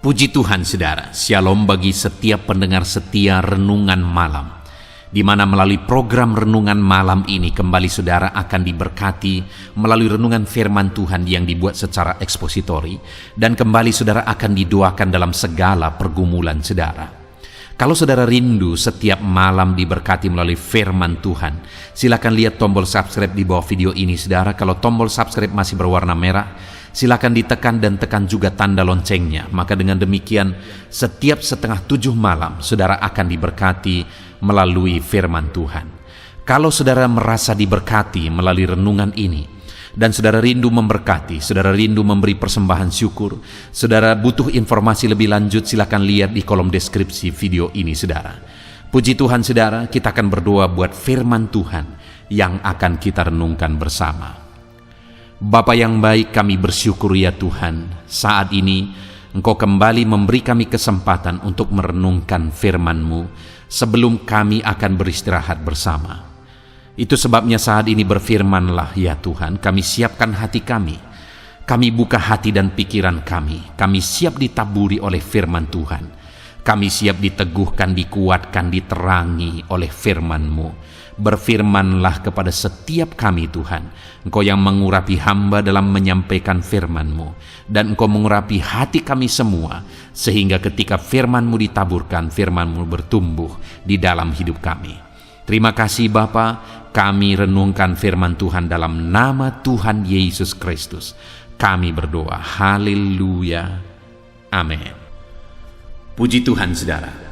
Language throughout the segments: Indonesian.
Puji Tuhan saudara, shalom bagi setiap pendengar setia Renungan Malam, di mana melalui program Renungan Malam ini kembali saudara akan diberkati melalui renungan firman Tuhan yang dibuat secara ekspositori, dan kembali saudara akan didoakan dalam segala pergumulan saudara. Kalau saudara rindu setiap malam diberkati melalui firman Tuhan, silakan lihat tombol subscribe di bawah video ini saudara. Kalau tombol subscribe masih berwarna merah, silakan ditekan dan tekan juga tanda loncengnya. Maka dengan demikian setiap 6:30 malam saudara akan diberkati melalui firman Tuhan. Kalau saudara merasa diberkati melalui renungan ini, dan saudara rindu memberkati, saudara rindu memberi persembahan syukur, saudara butuh informasi lebih lanjut, silakan lihat di kolom deskripsi video ini saudara. Puji Tuhan saudara, kita akan berdoa buat firman Tuhan yang akan kita renungkan bersama. Bapa yang baik, kami bersyukur ya Tuhan, saat ini Engkau kembali memberi kami kesempatan untuk merenungkan firman-Mu sebelum kami akan beristirahat bersama. Itu sebabnya saat ini berfirmanlah ya Tuhan, kami siapkan hati kami buka hati dan pikiran kami siap ditaburi oleh firman Tuhan, kami siap diteguhkan, dikuatkan, diterangi oleh firman-Mu. Berfirmanlah kepada setiap kami Tuhan, Engkau yang mengurapi hamba dalam menyampaikan firman-Mu, dan Engkau mengurapi hati kami semua, sehingga ketika firman-Mu ditaburkan, firman-Mu bertumbuh di dalam hidup kami. Terima kasih Bapa, kami renungkan firman Tuhan dalam nama Tuhan Yesus Kristus. Kami berdoa, haleluya, amin. Puji Tuhan saudara.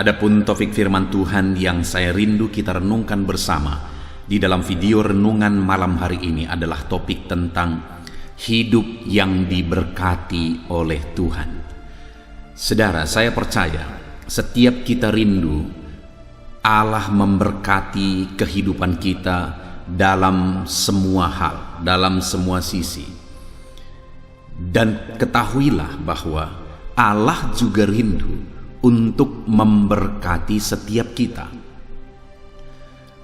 Adapun topik firman Tuhan yang saya rindu kita renungkan bersama di dalam video renungan malam hari ini adalah topik tentang hidup yang diberkati oleh Tuhan. Saudara, saya percaya setiap kita rindu Allah memberkati kehidupan kita dalam semua hal, dalam semua sisi. Dan ketahuilah bahwa Allah juga rindu untuk memberkati setiap kita.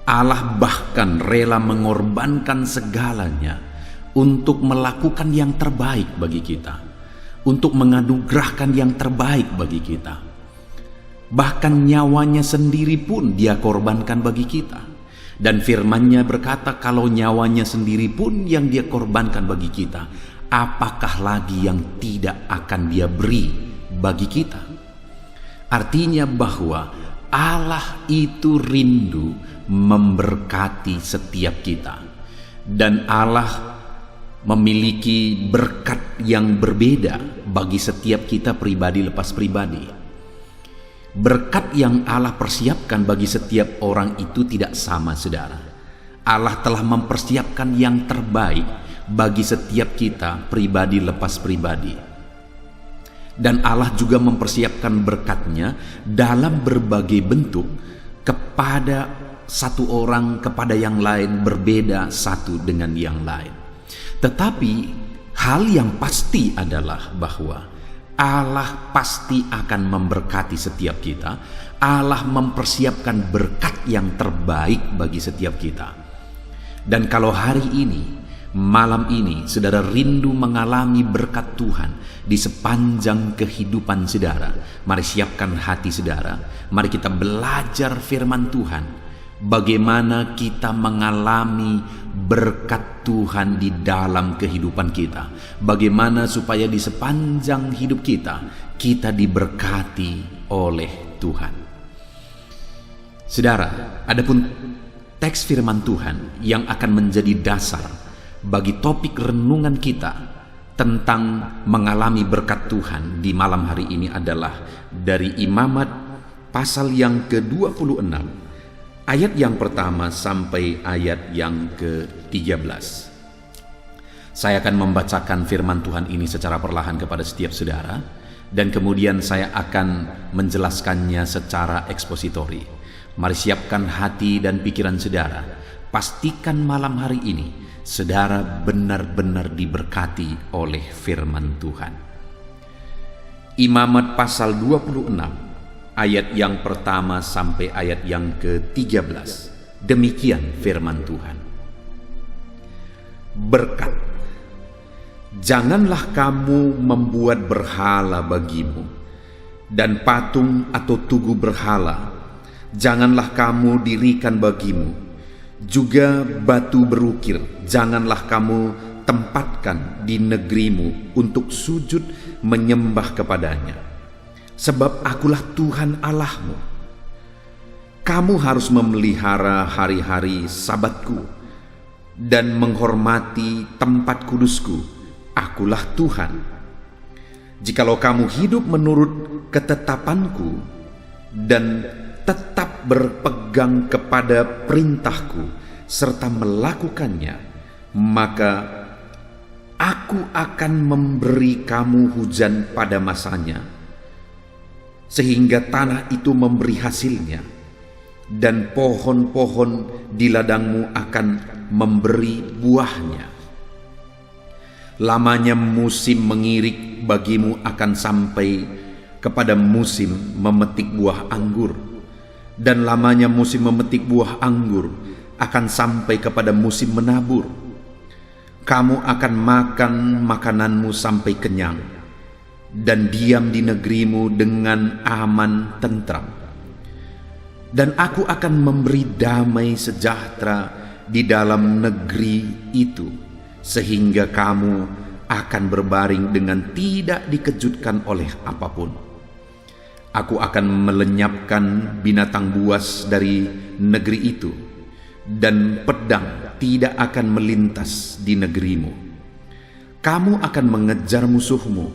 Allah bahkan rela mengorbankan segalanya untuk melakukan yang terbaik bagi kita, untuk menganugerahkan yang terbaik bagi kita. Bahkan nyawanya sendiri pun Dia korbankan bagi kita. Dan firman-Nya berkata, kalau nyawanya sendiri pun yang Dia korbankan bagi kita, apakah lagi yang tidak akan Dia beri bagi kita? Artinya bahwa Allah itu rindu memberkati setiap kita. Dan Allah memiliki berkat yang berbeda bagi setiap kita pribadi lepas pribadi. Berkat yang Allah persiapkan bagi setiap orang itu tidak sama saudara. Allah telah mempersiapkan yang terbaik bagi setiap kita pribadi lepas pribadi. Dan Allah juga mempersiapkan berkatnya dalam berbagai bentuk kepada satu orang, kepada yang lain, berbeda satu dengan yang lain. Tetapi hal yang pasti adalah bahwa Allah pasti akan memberkati setiap kita. Allah mempersiapkan berkat yang terbaik bagi setiap kita. Dan kalau hari ini, malam ini, saudara rindu mengalami berkat Tuhan di sepanjang kehidupan saudara, mari siapkan hati saudara. Mari kita belajar firman Tuhan, bagaimana kita mengalami berkat Tuhan di dalam kehidupan kita, bagaimana supaya di sepanjang hidup kita diberkati oleh Tuhan. Saudara, adapun teks firman Tuhan yang akan menjadi dasar bagi topik renungan kita tentang mengalami berkat Tuhan di malam hari ini adalah dari Imamat pasal yang ke-26, ayat yang pertama sampai ayat yang ke-13. Saya akan membacakan firman Tuhan ini secara perlahan kepada setiap saudara, dan kemudian saya akan menjelaskannya secara ekspositori. Mari siapkan hati dan pikiran saudara. Pastikan malam hari ini saudara benar-benar diberkati oleh firman Tuhan. Imamat pasal 26, ayat yang pertama sampai ayat yang ke-13. Demikian firman Tuhan. Berkat. Janganlah kamu membuat berhala bagimu Dan patung atau tugu berhala janganlah kamu dirikan bagimu, juga batu berukir janganlah kamu tempatkan di negerimu untuk sujud menyembah kepadanya. Sebab akulah Tuhan Allahmu. Kamu harus memelihara hari-hari Sabatku dan menghormati tempat kudusku. Akulah Tuhan. Jikalau kamu hidup menurut ketetapanku dan tetap berpegang kepada perintahku serta melakukannya, maka aku akan memberi kamu hujan pada masanya, sehingga tanah itu memberi hasilnya, dan pohon-pohon di ladangmu akan memberi buahnya. Lamanya musim mengirik bagimu akan sampai kepada musim memetik buah anggur, dan lamanya musim memetik buah anggur akan sampai kepada musim menabur. Kamu akan makan makananmu sampai kenyang, dan diam di negerimu dengan aman tentram. Dan aku akan memberi damai sejahtera di dalam negeri itu, sehingga kamu akan berbaring dengan tidak dikejutkan oleh apapun. Aku akan melenyapkan binatang buas dari negeri itu, dan pedang tidak akan melintas di negerimu. Kamu akan mengejar musuhmu,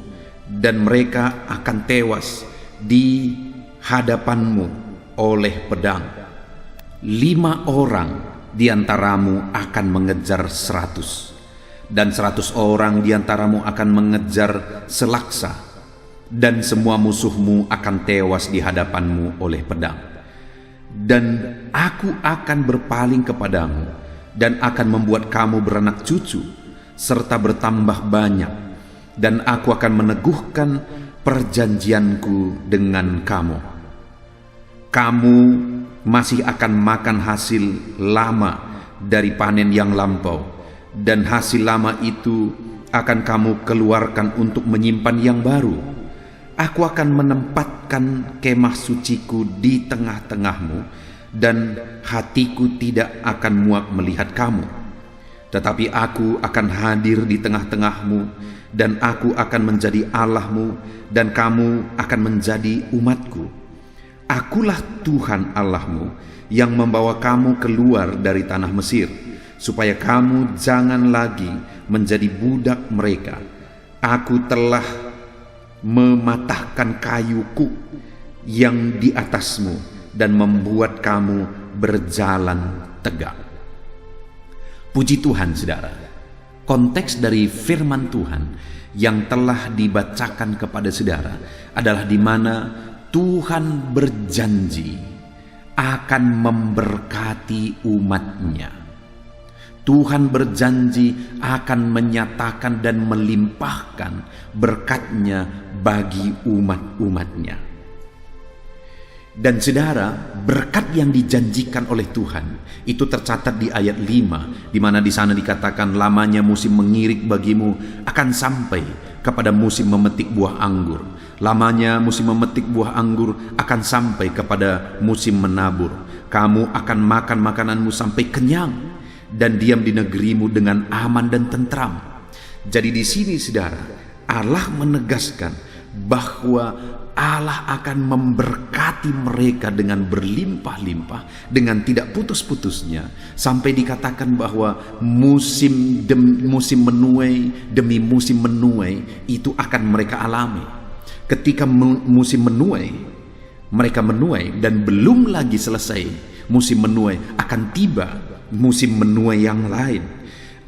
dan mereka akan tewas di hadapanmu oleh pedang. 5 orang di antaramu akan mengejar 100, dan 100 orang di antaramu akan mengejar selaksa, dan semua musuhmu akan tewas di hadapanmu oleh pedang. Dan aku akan berpaling kepadamu dan akan membuat kamu beranak cucu serta bertambah banyak, dan aku akan meneguhkan perjanjianku dengan kamu. Kamu masih akan makan hasil lama dari panen yang lampau, dan hasil lama itu akan kamu keluarkan untuk menyimpan yang baru. Aku akan menempatkan kemah suciku di tengah-tengahmu, dan hatiku tidak akan muak melihat kamu. Tetapi aku akan hadir di tengah-tengahmu, dan aku akan menjadi Allahmu, dan kamu akan menjadi umatku. Akulah Tuhan Allahmu yang membawa kamu keluar dari tanah Mesir, supaya kamu jangan lagi menjadi budak mereka. Aku telah mematahkan kayuku yang di atasmu dan membuat kamu berjalan tegak. Puji Tuhan, saudara. Konteks dari firman Tuhan yang telah dibacakan kepada saudara adalah di mana Tuhan berjanji akan memberkati umatnya. Tuhan berjanji akan menyatakan dan melimpahkan berkat-Nya bagi umat-umatnya. Dan saudara, berkat yang dijanjikan oleh Tuhan itu tercatat di ayat 5, di mana di sana dikatakan lamanya musim mengirik bagimu akan sampai kepada musim memetik buah anggur. Lamanya musim memetik buah anggur akan sampai kepada musim menabur. Kamu akan makan makananmu sampai kenyang, dan diam di negerimu dengan aman dan tentram. Jadi di sini, saudara, Allah menegaskan bahwa Allah akan memberkati mereka dengan berlimpah-limpah, dengan tidak putus-putusnya, sampai dikatakan bahwa musim menuai demi musim menuai itu akan mereka alami. Ketika musim menuai, mereka menuai, dan belum lagi selesai musim menuai, akan tiba musim menuai yang lain.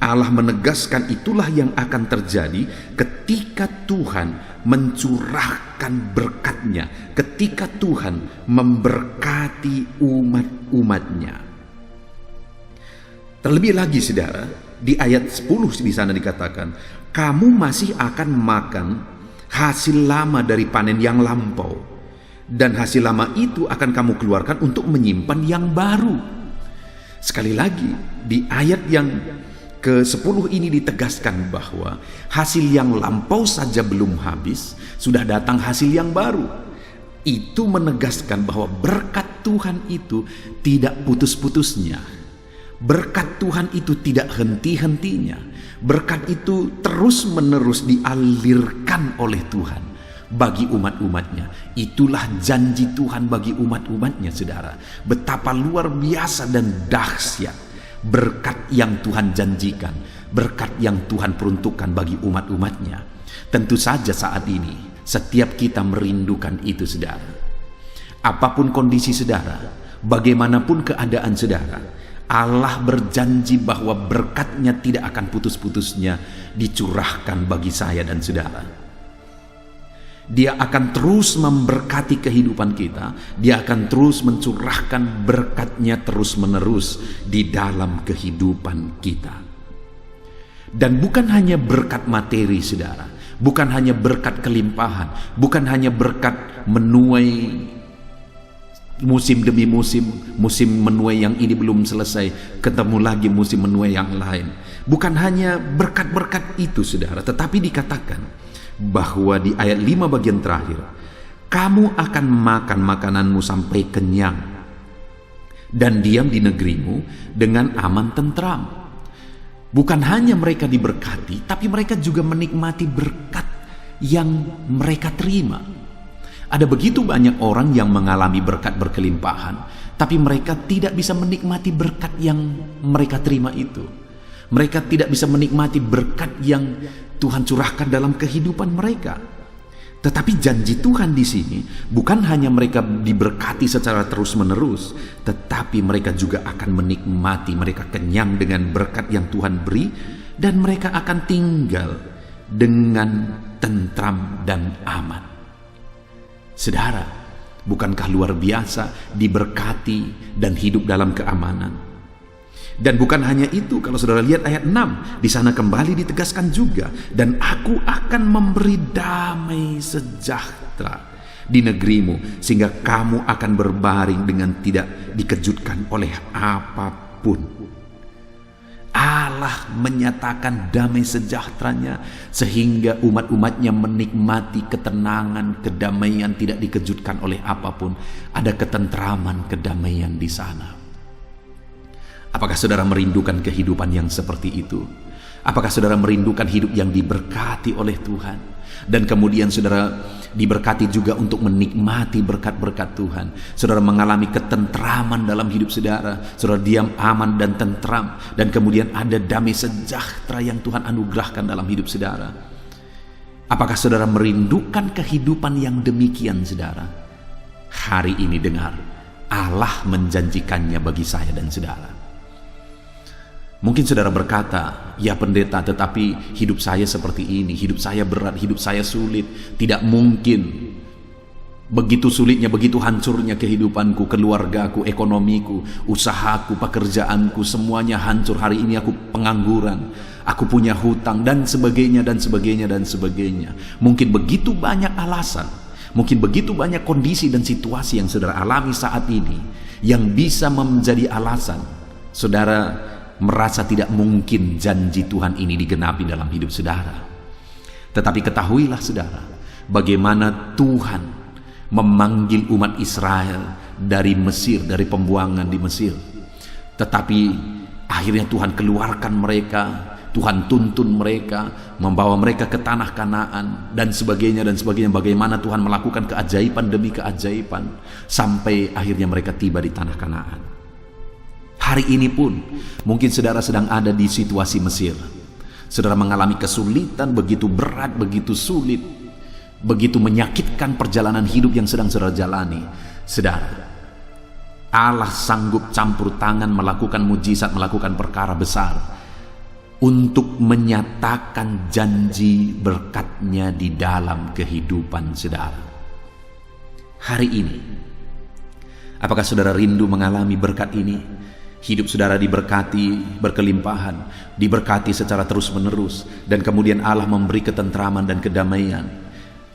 Allah menegaskan itulah yang akan terjadi ketika Tuhan mencurahkan berkat-Nya, ketika Tuhan memberkati umat-umatnya. Terlebih lagi, saudara, di ayat 10 di sana dikatakan, kamu masih akan makan hasil lama dari panen yang lampau, dan hasil lama itu akan kamu keluarkan untuk menyimpan yang baru. Sekali lagi, di ayat yang ke-10 ini ditegaskan bahwa hasil yang lampau saja belum habis, sudah datang hasil yang baru. Itu menegaskan bahwa berkat Tuhan itu tidak putus-putusnya. Berkat Tuhan itu tidak henti-hentinya. Berkat itu terus-menerus dialirkan oleh Tuhan bagi umat-umatnya. Itulah janji Tuhan bagi umat-umatnya, saudara. Betapa luar biasa dan dahsyat berkat yang Tuhan janjikan, berkat yang Tuhan peruntukkan bagi umat-umatnya. Tentu saja saat ini setiap kita merindukan itu, saudara. Apapun kondisi saudara, bagaimanapun keadaan saudara, Allah berjanji bahwa berkat-Nya tidak akan putus-putusnya dicurahkan bagi saya dan saudara. Dia akan terus memberkati kehidupan kita. Dia akan terus mencurahkan berkat-Nya terus-menerus di dalam kehidupan kita. Dan bukan hanya berkat materi, saudara. Bukan hanya berkat kelimpahan. Bukan hanya berkat menuai musim demi musim. Musim menuai yang ini belum selesai, ketemu lagi musim menuai yang lain. Bukan hanya berkat-berkat itu, saudara. Tetapi dikatakan bahwa di ayat 5 bagian terakhir, kamu akan makan makananmu sampai kenyang dan diam di negerimu dengan aman tentram. Bukan hanya mereka diberkati, tapi mereka juga menikmati berkat yang mereka terima. Ada begitu banyak orang yang mengalami berkat berkelimpahan, tapi mereka tidak bisa menikmati berkat yang mereka terima itu. Mereka tidak bisa menikmati berkat yang Tuhan curahkan dalam kehidupan mereka. Tetapi janji Tuhan di sini bukan hanya mereka diberkati secara terus-menerus, tetapi mereka juga akan menikmati, mereka kenyang dengan berkat yang Tuhan beri, dan mereka akan tinggal dengan tentram dan aman. Saudara, bukankah luar biasa diberkati dan hidup dalam keamanan? Dan bukan hanya itu, kalau saudara lihat ayat 6, di sana kembali ditegaskan juga, dan aku akan memberi damai sejahtera di negerimu, sehingga kamu akan berbaring dengan tidak dikejutkan oleh apapun. Allah menyatakan damai sejahteranya, sehingga umat-umatnya menikmati ketenangan, kedamaian, tidak dikejutkan oleh apapun. Ada ketentraman, kedamaian di sana. Apakah saudara merindukan kehidupan yang seperti itu? Apakah saudara merindukan hidup yang diberkati oleh Tuhan? Dan kemudian saudara diberkati juga untuk menikmati berkat-berkat Tuhan. Saudara mengalami ketentraman dalam hidup saudara. Saudara diam, aman, dan tentram. Dan kemudian ada damai sejahtera yang Tuhan anugerahkan dalam hidup saudara. Apakah saudara merindukan kehidupan yang demikian, saudara? Hari ini dengar, Allah menjanjikannya bagi saya dan saudara. Mungkin saudara berkata, ya pendeta, tetapi hidup saya seperti ini, hidup saya berat, hidup saya sulit, tidak mungkin. Begitu sulitnya, begitu hancurnya kehidupanku, keluargaku, ekonomiku, usahaku, pekerjaanku, semuanya hancur. Hari ini aku pengangguran, aku punya hutang, dan sebagainya, dan sebagainya, dan sebagainya. Mungkin begitu banyak alasan, mungkin begitu banyak kondisi dan situasi yang saudara alami saat ini, yang bisa menjadi alasan saudara merasa tidak mungkin janji Tuhan ini digenapi dalam hidup saudara. Tetapi ketahuilah saudara, bagaimana Tuhan memanggil umat Israel dari Mesir, dari pembuangan di Mesir. Tetapi akhirnya Tuhan keluarkan mereka, Tuhan tuntun mereka, membawa mereka ke tanah Kanaan, dan sebagainya dan sebagainya. Bagaimana Tuhan melakukan keajaiban demi keajaiban sampai akhirnya mereka tiba di tanah Kanaan. Hari ini pun mungkin saudara sedang ada di situasi Mesir. Saudara mengalami kesulitan begitu berat, begitu sulit, begitu menyakitkan perjalanan hidup yang sedang saudara jalani. Saudara, Allah sanggup campur tangan, melakukan mujizat, melakukan perkara besar untuk menyatakan janji berkat-Nya di dalam kehidupan saudara. Hari ini, apakah saudara rindu mengalami berkat ini? Hidup saudara diberkati berkelimpahan, diberkati secara terus-menerus, dan kemudian Allah memberi ketentraman dan kedamaian.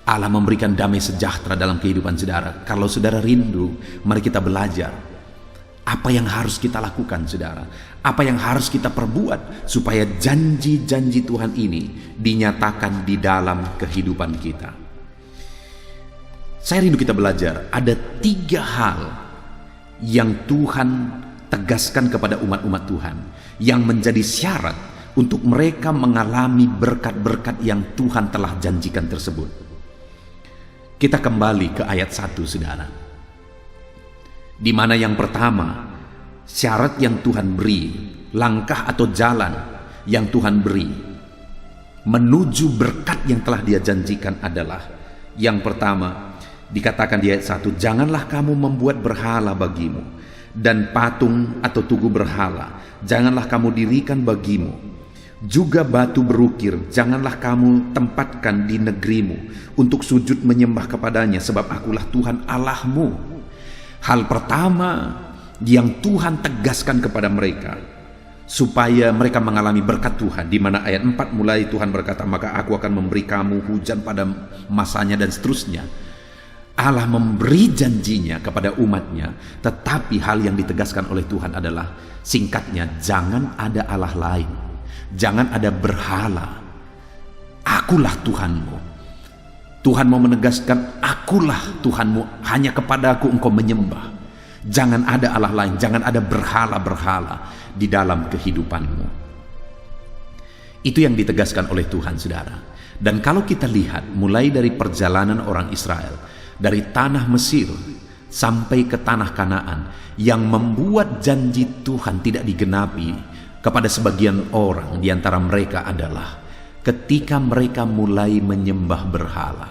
Allah memberikan damai sejahtera dalam kehidupan saudara. Kalau saudara rindu, mari kita belajar apa yang harus kita lakukan, saudara. Apa yang harus kita perbuat supaya janji-janji Tuhan ini dinyatakan di dalam kehidupan kita. Saya rindu kita belajar, ada 3 hal yang Tuhan tegaskan kepada umat-umat Tuhan, yang menjadi syarat untuk mereka mengalami berkat-berkat yang Tuhan telah janjikan tersebut. Kita kembali ke ayat 1, saudara. Di mana yang pertama, syarat yang Tuhan beri, langkah atau jalan yang Tuhan beri menuju berkat yang telah Dia janjikan adalah, yang pertama, dikatakan di ayat 1, janganlah kamu membuat berhala bagimu, dan patung atau tugu berhala janganlah kamu dirikan bagimu. Juga batu berukir janganlah kamu tempatkan di negerimu untuk sujud menyembah kepadanya, sebab akulah Tuhan Allahmu. Hal pertama yang Tuhan tegaskan kepada mereka, supaya mereka mengalami berkat Tuhan, di mana ayat 4 mulai Tuhan berkata, maka aku akan memberi kamu hujan pada masanya, dan seterusnya. Allah memberi janjinya kepada umatnya, tetapi hal yang ditegaskan oleh Tuhan adalah, singkatnya, jangan ada Allah lain, jangan ada berhala, akulah Tuhanmu. Tuhan mau menegaskan, akulah Tuhanmu, hanya kepada aku engkau menyembah. Jangan ada Allah lain, jangan ada berhala-berhala di dalam kehidupanmu. Itu yang ditegaskan oleh Tuhan, saudara. Dan kalau kita lihat mulai dari perjalanan orang Israel dari tanah Mesir sampai ke tanah Kanaan, yang membuat janji Tuhan tidak digenapi kepada sebagian orang di antara mereka adalah ketika mereka mulai menyembah berhala.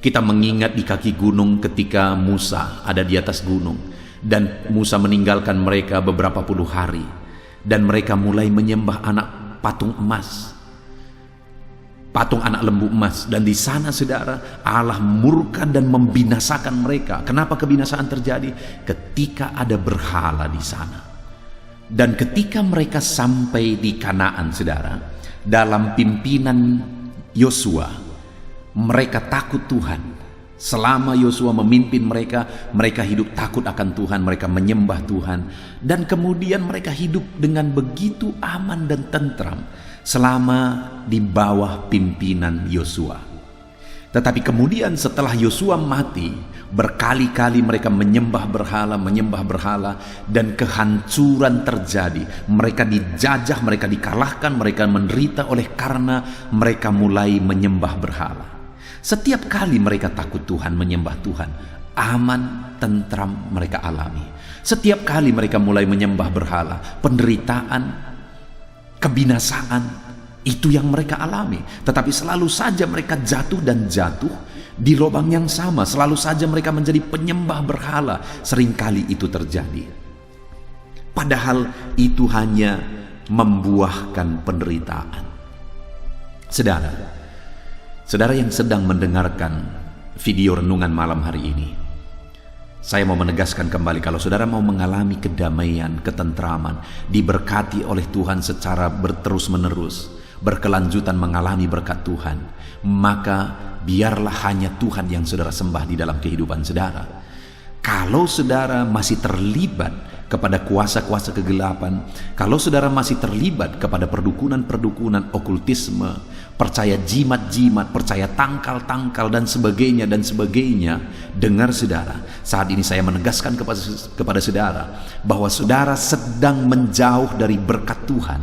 Kita mengingat di kaki gunung ketika Musa ada di atas gunung, dan Musa meninggalkan mereka beberapa puluh hari, dan mereka mulai menyembah anak patung emas, patung anak lembu emas. Dan di sana, saudara, Allah murka dan membinasakan mereka. Kenapa kebinasaan terjadi? Ketika ada berhala di sana. Dan ketika mereka sampai di Kanaan, saudara, dalam pimpinan Yosua, mereka takut Tuhan. Selama Yosua memimpin mereka, mereka hidup takut akan Tuhan, mereka menyembah Tuhan, dan kemudian mereka hidup dengan begitu aman dan tentram selama di bawah pimpinan Yosua. Tetapi kemudian setelah Yosua mati, berkali-kali mereka menyembah berhala, dan kehancuran terjadi. Mereka dijajah, mereka dikalahkan, mereka menderita oleh karena mereka mulai menyembah berhala. Setiap kali mereka takut Tuhan, menyembah Tuhan, aman, tentram mereka alami. Setiap kali mereka mulai menyembah berhala, penderitaan, kebinasaan, itu yang mereka alami. Tetapi selalu saja mereka jatuh dan jatuh di lubang yang sama. Selalu saja mereka menjadi penyembah berhala. Seringkali itu terjadi, padahal itu hanya membuahkan penderitaan. Saudara yang sedang mendengarkan video renungan malam hari ini, saya mau menegaskan kembali, kalau saudara mau mengalami kedamaian, ketentraman, diberkati oleh Tuhan secara terus-menerus, berkelanjutan mengalami berkat Tuhan, maka biarlah hanya Tuhan yang saudara sembah di dalam kehidupan saudara. Kalau saudara masih terlibat kepada kuasa-kuasa kegelapan, kalau saudara masih terlibat kepada perdukunan-perdukunan okultisme, percaya jimat-jimat, percaya tangkal-tangkal dan sebagainya, dengar saudara, saat ini saya menegaskan kepada saudara bahwa saudara sedang menjauh dari berkat Tuhan.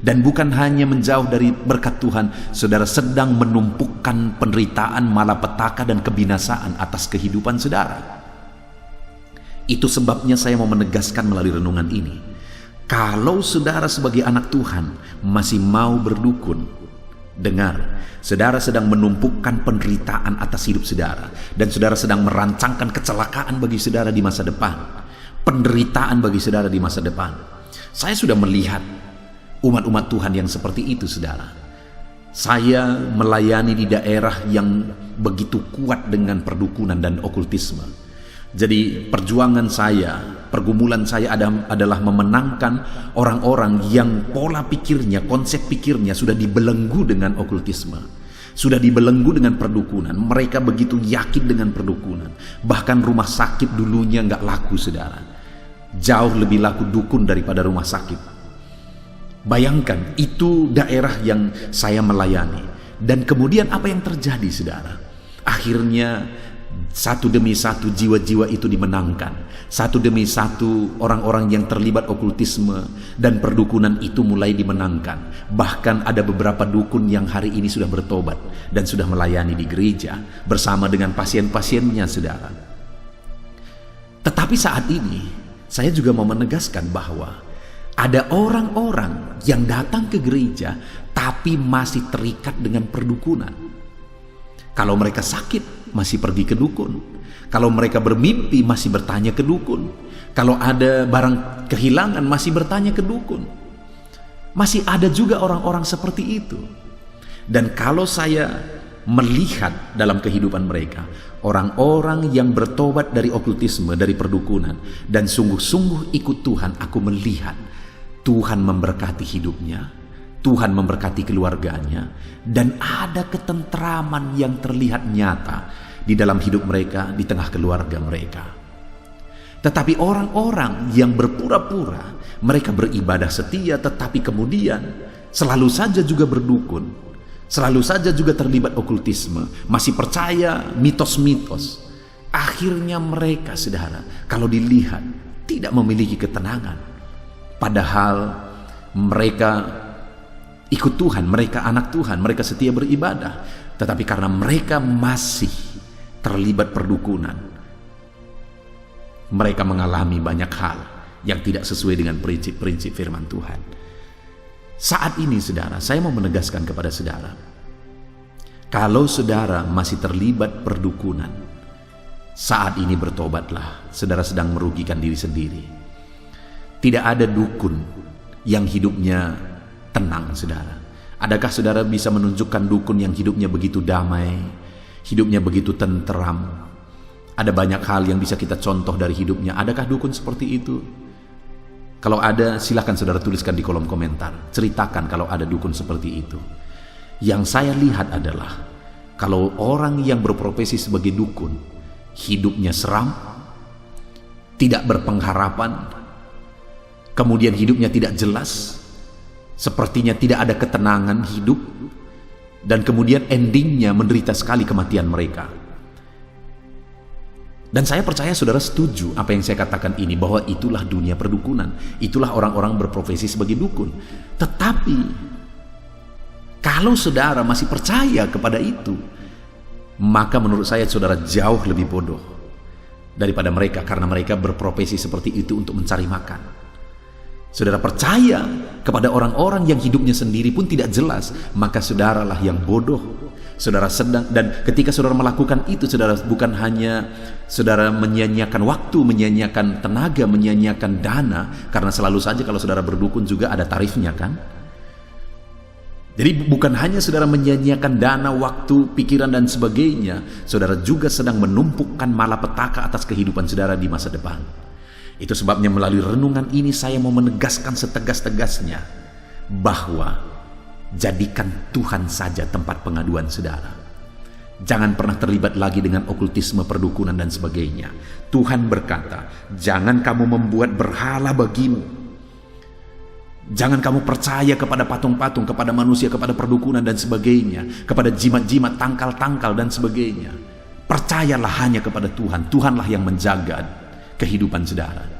Dan bukan hanya menjauh dari berkat Tuhan, saudara sedang menumpukan penderitaan, malapetaka dan kebinasaan atas kehidupan saudara. Itu sebabnya saya mau menegaskan melalui renungan ini, kalau saudara sebagai anak Tuhan masih mau berdukun, dengar, saudara sedang menumpukan penderitaan atas hidup saudara, dan saudara sedang merancangkan kecelakaan bagi saudara di masa depan, penderitaan bagi saudara di masa depan. Saya sudah melihat umat-umat Tuhan yang seperti itu, saudara. Saya melayani di daerah yang begitu kuat dengan perdukunan dan okultisme. Jadi perjuangan saya, pergumulan saya adalah memenangkan orang-orang yang pola pikirnya, konsep pikirnya sudah dibelenggu dengan okultisme, sudah dibelenggu dengan perdukunan. Mereka begitu yakin dengan perdukunan. Bahkan rumah sakit dulunya nggak laku, saudara. Jauh lebih laku dukun daripada rumah sakit. Bayangkan, itu daerah yang saya melayani. Dan kemudian apa yang terjadi, saudara? akhirnya satu demi satu jiwa-jiwa itu dimenangkan. Satu demi satu orang-orang yang terlibat okultisme dan perdukunan itu mulai dimenangkan. Bahkan ada beberapa dukun yang hari ini sudah bertobat dan sudah melayani di gereja bersama dengan pasien-pasiennya, saudara. Tetapi saat ini saya juga mau menegaskan bahwa ada orang-orang yang datang ke gereja tapi masih terikat dengan perdukunan. Kalau mereka sakit masih pergi ke dukun. Kalau mereka bermimpi masih bertanya ke dukun. Kalau ada barang kehilangan masih bertanya ke dukun. Masih ada juga orang-orang seperti itu. Dan kalau saya melihat dalam kehidupan mereka, orang-orang yang bertobat dari okultisme, dari perdukunan, dan sungguh-sungguh ikut Tuhan, aku melihat Tuhan memberkati hidupnya, Tuhan memberkati keluarganya, dan ada ketentraman yang terlihat nyata di dalam hidup mereka, di tengah keluarga mereka. Tetapi orang-orang yang berpura-pura mereka beribadah setia, tetapi kemudian selalu saja juga berdukun, selalu saja juga terlibat okultisme, masih percaya mitos-mitos. Akhirnya mereka, saudara, kalau dilihat tidak memiliki ketenangan. Padahal mereka ikut Tuhan, mereka anak Tuhan, mereka setia beribadah. Tetapi karena mereka masih terlibat perdukunan, mereka mengalami banyak hal yang tidak sesuai dengan prinsip-prinsip firman Tuhan. Saat ini, saudara, saya mau menegaskan kepada saudara, kalau saudara masih terlibat perdukunan, saat ini bertobatlah. Saudara sedang merugikan diri sendiri. Tidak ada dukun yang hidupnya tenang, saudara. Adakah saudara bisa menunjukkan dukun yang hidupnya begitu damai, hidupnya begitu tenteram? Ada banyak hal yang bisa kita contoh dari hidupnya. Adakah dukun seperti itu? Kalau ada, silakan saudara tuliskan di kolom komentar. Ceritakan kalau ada dukun seperti itu. Yang saya lihat adalah, kalau orang yang berprofesi sebagai dukun, hidupnya seram, tidak berpengharapan, kemudian hidupnya tidak jelas, sepertinya tidak ada ketenangan hidup, dan kemudian endingnya menderita sekali kematian mereka. Dan saya percaya saudara setuju apa yang saya katakan ini, bahwa itulah dunia perdukunan, itulah orang-orang berprofesi sebagai dukun. Tetapi kalau saudara masih percaya kepada itu, maka menurut saya saudara jauh lebih bodoh daripada mereka, karena mereka berprofesi seperti itu untuk mencari makan. Saudara percaya kepada orang-orang yang hidupnya sendiri pun tidak jelas, maka saudaralah yang bodoh. Saudara sedang, dan ketika saudara melakukan itu, saudara bukan hanya saudara menyia-nyiakan waktu, menyia-nyiakan tenaga, menyia-nyiakan dana, karena selalu saja kalau saudara berdukun juga ada tarifnya, kan? Jadi bukan hanya saudara menyia-nyiakan dana, waktu, pikiran dan sebagainya, saudara juga sedang menumpukan malapetaka atas kehidupan saudara di masa depan. Itu sebabnya melalui renungan ini saya mau menegaskan setegas-tegasnya bahwa jadikan Tuhan saja tempat pengaduan saudara. Jangan pernah terlibat lagi dengan okultisme, perdukunan dan sebagainya. Tuhan berkata, jangan kamu membuat berhala bagimu. Jangan kamu percaya kepada patung-patung, kepada manusia, kepada perdukunan dan sebagainya, kepada jimat-jimat, tangkal-tangkal dan sebagainya. Percayalah hanya kepada Tuhan. Tuhanlah yang menjaga kehidupan saudara.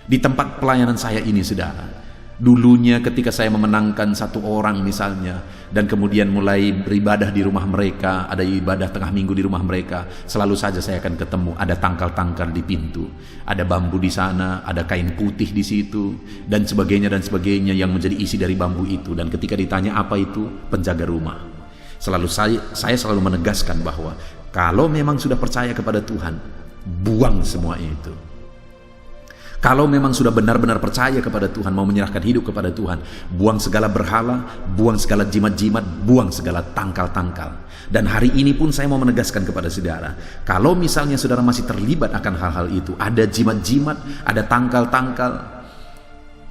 Di tempat pelayanan saya ini, saudara, dulunya ketika saya memenangkan satu orang misalnya, dan kemudian mulai beribadah di rumah mereka, ada ibadah tengah minggu di rumah mereka, selalu saja saya akan ketemu ada tangkal-tangkal di pintu, ada bambu di sana, ada kain putih di situ, dan sebagainya yang menjadi isi dari bambu itu. Dan ketika ditanya apa itu, penjaga rumah. Selalu saya selalu menegaskan bahwa kalau memang sudah percaya kepada Tuhan, buang semua itu. Kalau memang sudah benar-benar percaya kepada Tuhan, mau menyerahkan hidup kepada Tuhan, buang segala berhala, buang segala jimat-jimat, buang segala tangkal-tangkal. Dan hari ini pun saya mau menegaskan kepada saudara, kalau misalnya saudara masih terlibat akan hal-hal itu, ada jimat-jimat, ada tangkal-tangkal,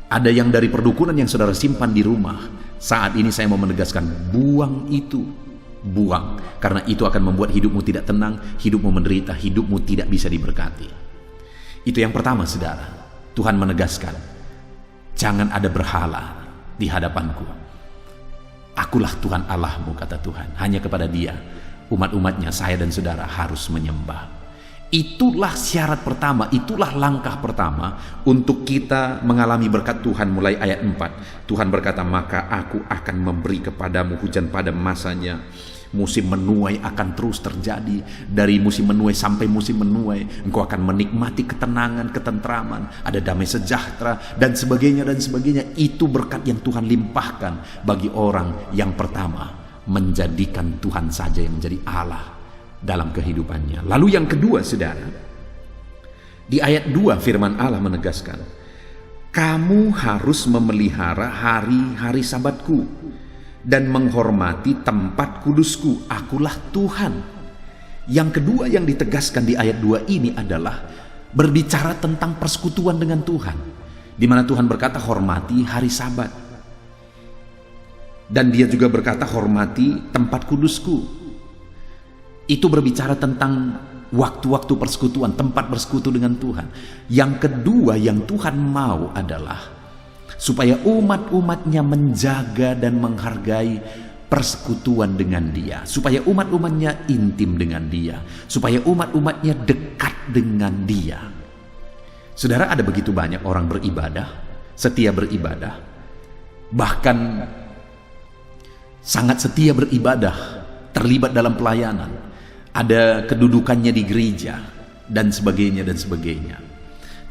ada yang dari perdukunan yang saudara simpan di rumah, saat ini saya mau menegaskan, buang itu. Buang, karena itu akan membuat hidupmu tidak tenang, hidupmu menderita, hidupmu tidak bisa diberkati. Itu yang pertama, saudara. Tuhan menegaskan, jangan ada berhala di hadapanku. Akulah Tuhan Allahmu, kata Tuhan. Hanya kepada Dia umat-umatnya, saya dan saudara harus menyembah. Itulah syarat pertama, itulah langkah pertama untuk kita mengalami berkat Tuhan. Mulai ayat 4, Tuhan berkata, maka aku akan memberi kepadamu hujan pada masanya. Musim menuai akan terus terjadi. Dari musim menuai sampai musim menuai, engkau akan menikmati ketenangan, ketentraman, ada damai sejahtera, dan sebagainya dan sebagainya. Itu berkat yang Tuhan limpahkan bagi orang yang pertama menjadikan Tuhan saja yang menjadi Allah dalam kehidupannya. Lalu yang kedua, saudara, di ayat 2 firman Allah menegaskan, kamu harus memelihara hari-hari sabatku dan menghormati tempat kudusku. Akulah Tuhan. Yang kedua yang ditegaskan di ayat 2 ini adalah berbicara tentang persekutuan dengan Tuhan, di mana Tuhan berkata hormati hari sabat, dan dia juga berkata hormati tempat kudusku. Itu berbicara tentang waktu-waktu persekutuan, tempat bersekutu dengan Tuhan. Yang kedua yang Tuhan mau adalah supaya umat-umatnya menjaga dan menghargai persekutuan dengan Dia, supaya umat-umatnya intim dengan Dia, supaya umat-umatnya dekat dengan Dia. Saudara, ada begitu banyak orang beribadah, setia beribadah, bahkan sangat setia beribadah, terlibat dalam pelayanan, ada kedudukannya di gereja, dan sebagainya dan sebagainya,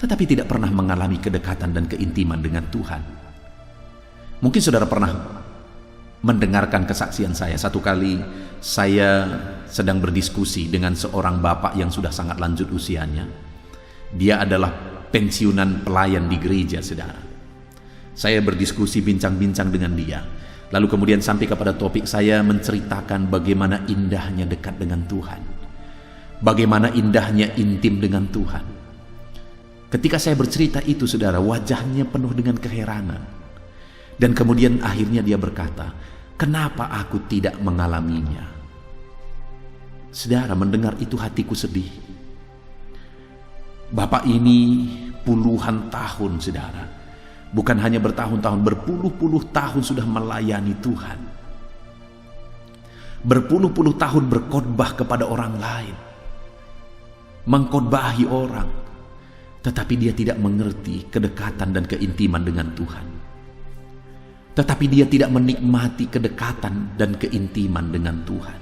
tetapi tidak pernah mengalami kedekatan dan keintiman dengan Tuhan. Mungkin saudara pernah mendengarkan kesaksian saya. Satu kali saya sedang berdiskusi dengan seorang bapak yang sudah sangat lanjut usianya. Dia adalah pensiunan pelayan di gereja, saudara. Saya berdiskusi, bincang-bincang dengan dia. Lalu kemudian sampai kepada topik saya menceritakan bagaimana indahnya dekat dengan Tuhan, bagaimana indahnya intim dengan Tuhan. Ketika saya bercerita itu, saudara, wajahnya penuh dengan keheranan. Dan kemudian akhirnya dia berkata, kenapa aku tidak mengalaminya? Saudara, mendengar itu hatiku sedih. Bapak ini puluhan tahun, saudara, bukan hanya bertahun-tahun, berpuluh-puluh tahun sudah melayani Tuhan. Berpuluh-puluh tahun berkhotbah kepada orang lain, mengkhotbahi orang, tetapi dia tidak mengerti kedekatan dan keintiman dengan Tuhan. Tetapi dia tidak menikmati kedekatan dan keintiman dengan Tuhan.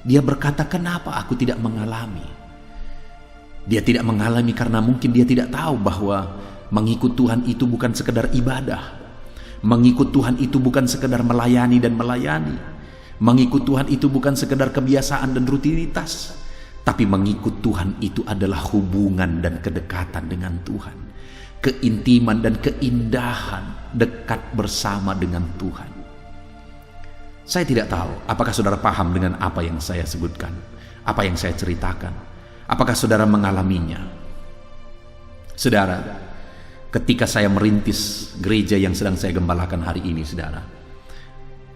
Dia berkata, kenapa aku tidak mengalami? Dia tidak mengalami karena mungkin dia tidak tahu bahwa mengikut Tuhan itu bukan sekedar ibadah. Mengikut Tuhan itu bukan sekedar melayani dan melayani. Mengikut Tuhan itu bukan sekedar kebiasaan dan rutinitas. Tapi mengikut Tuhan itu adalah hubungan dan kedekatan dengan Tuhan. Keintiman dan keindahan dekat bersama dengan Tuhan. Saya tidak tahu apakah saudara paham dengan apa yang saya sebutkan, apa yang saya ceritakan. Apakah saudara mengalaminya? Saudara, ketika saya merintis gereja yang sedang saya gembalakan hari ini, saudara,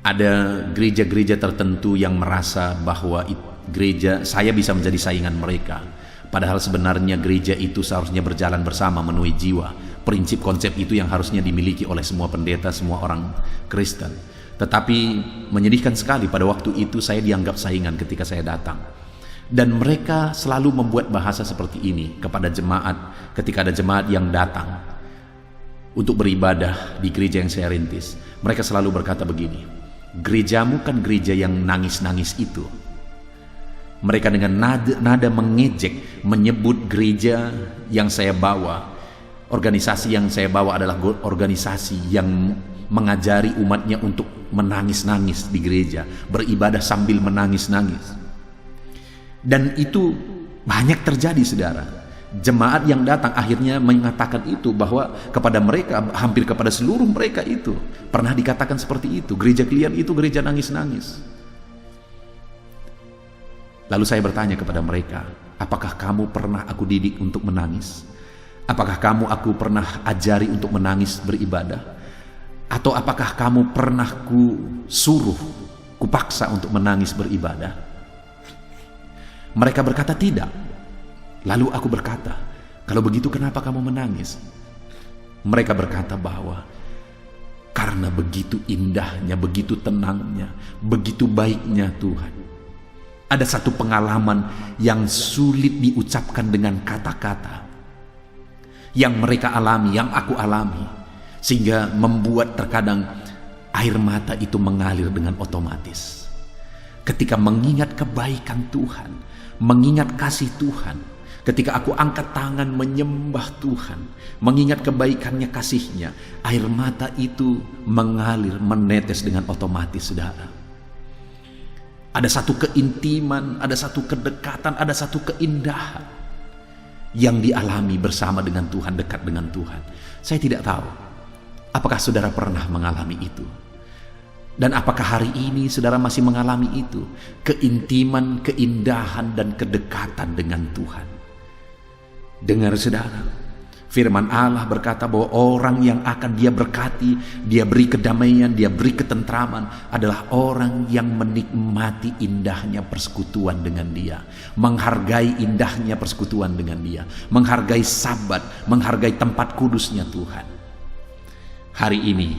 ada gereja-gereja tertentu yang merasa bahwa gereja saya bisa menjadi saingan mereka. Padahal sebenarnya gereja itu seharusnya berjalan bersama menuai jiwa. Prinsip konsep itu yang harusnya dimiliki oleh semua pendeta, semua orang Kristen. Tetapi menyedihkan sekali pada waktu itu saya dianggap saingan ketika saya datang. Dan mereka selalu membuat bahasa seperti ini kepada jemaat ketika ada jemaat yang datang untuk beribadah di gereja yang saya rintis. Mereka selalu berkata begini, gerejamu kan gereja yang nangis-nangis itu. Mereka dengan nada mengejek menyebut gereja yang saya bawa, organisasi yang saya bawa adalah organisasi yang mengajari umatnya untuk menangis-nangis di gereja, beribadah sambil menangis-nangis. Dan itu banyak terjadi, saudara. Jemaat yang datang akhirnya mengatakan itu, bahwa kepada mereka, hampir kepada seluruh mereka itu pernah dikatakan seperti itu, gereja kalian itu gereja nangis-nangis. Lalu saya bertanya kepada mereka, apakah kamu pernah aku didik untuk menangis? Apakah aku pernah ajari untuk menangis beribadah? Atau apakah kamu pernah kupaksa untuk menangis beribadah? Mereka berkata tidak. Lalu aku berkata, kalau begitu kenapa kamu menangis? Mereka berkata bahwa karena begitu indahnya, begitu tenangnya, begitu baiknya Tuhan. Ada satu pengalaman yang sulit diucapkan dengan kata-kata, yang mereka alami, yang aku alami, sehingga membuat terkadang air mata itu mengalir dengan otomatis. Ketika mengingat kebaikan Tuhan, mengingat kasih Tuhan, ketika aku angkat tangan menyembah Tuhan, mengingat kebaikannya, kasihnya, air mata itu mengalir, menetes dengan otomatis, saudara. Ada satu keintiman, ada satu kedekatan, ada satu keindahan yang dialami bersama dengan Tuhan, dekat dengan Tuhan. Saya tidak tahu apakah saudara pernah mengalami itu, dan apakah hari ini saudara masih mengalami itu, keintiman, keindahan, dan kedekatan dengan Tuhan. Dengar saudara, firman Allah berkata bahwa orang yang akan Dia berkati, Dia beri kedamaian, Dia beri ketentraman, adalah orang yang menikmati indahnya persekutuan dengan Dia, menghargai indahnya persekutuan dengan Dia, menghargai Sabat, menghargai tempat kudusnya Tuhan. Hari ini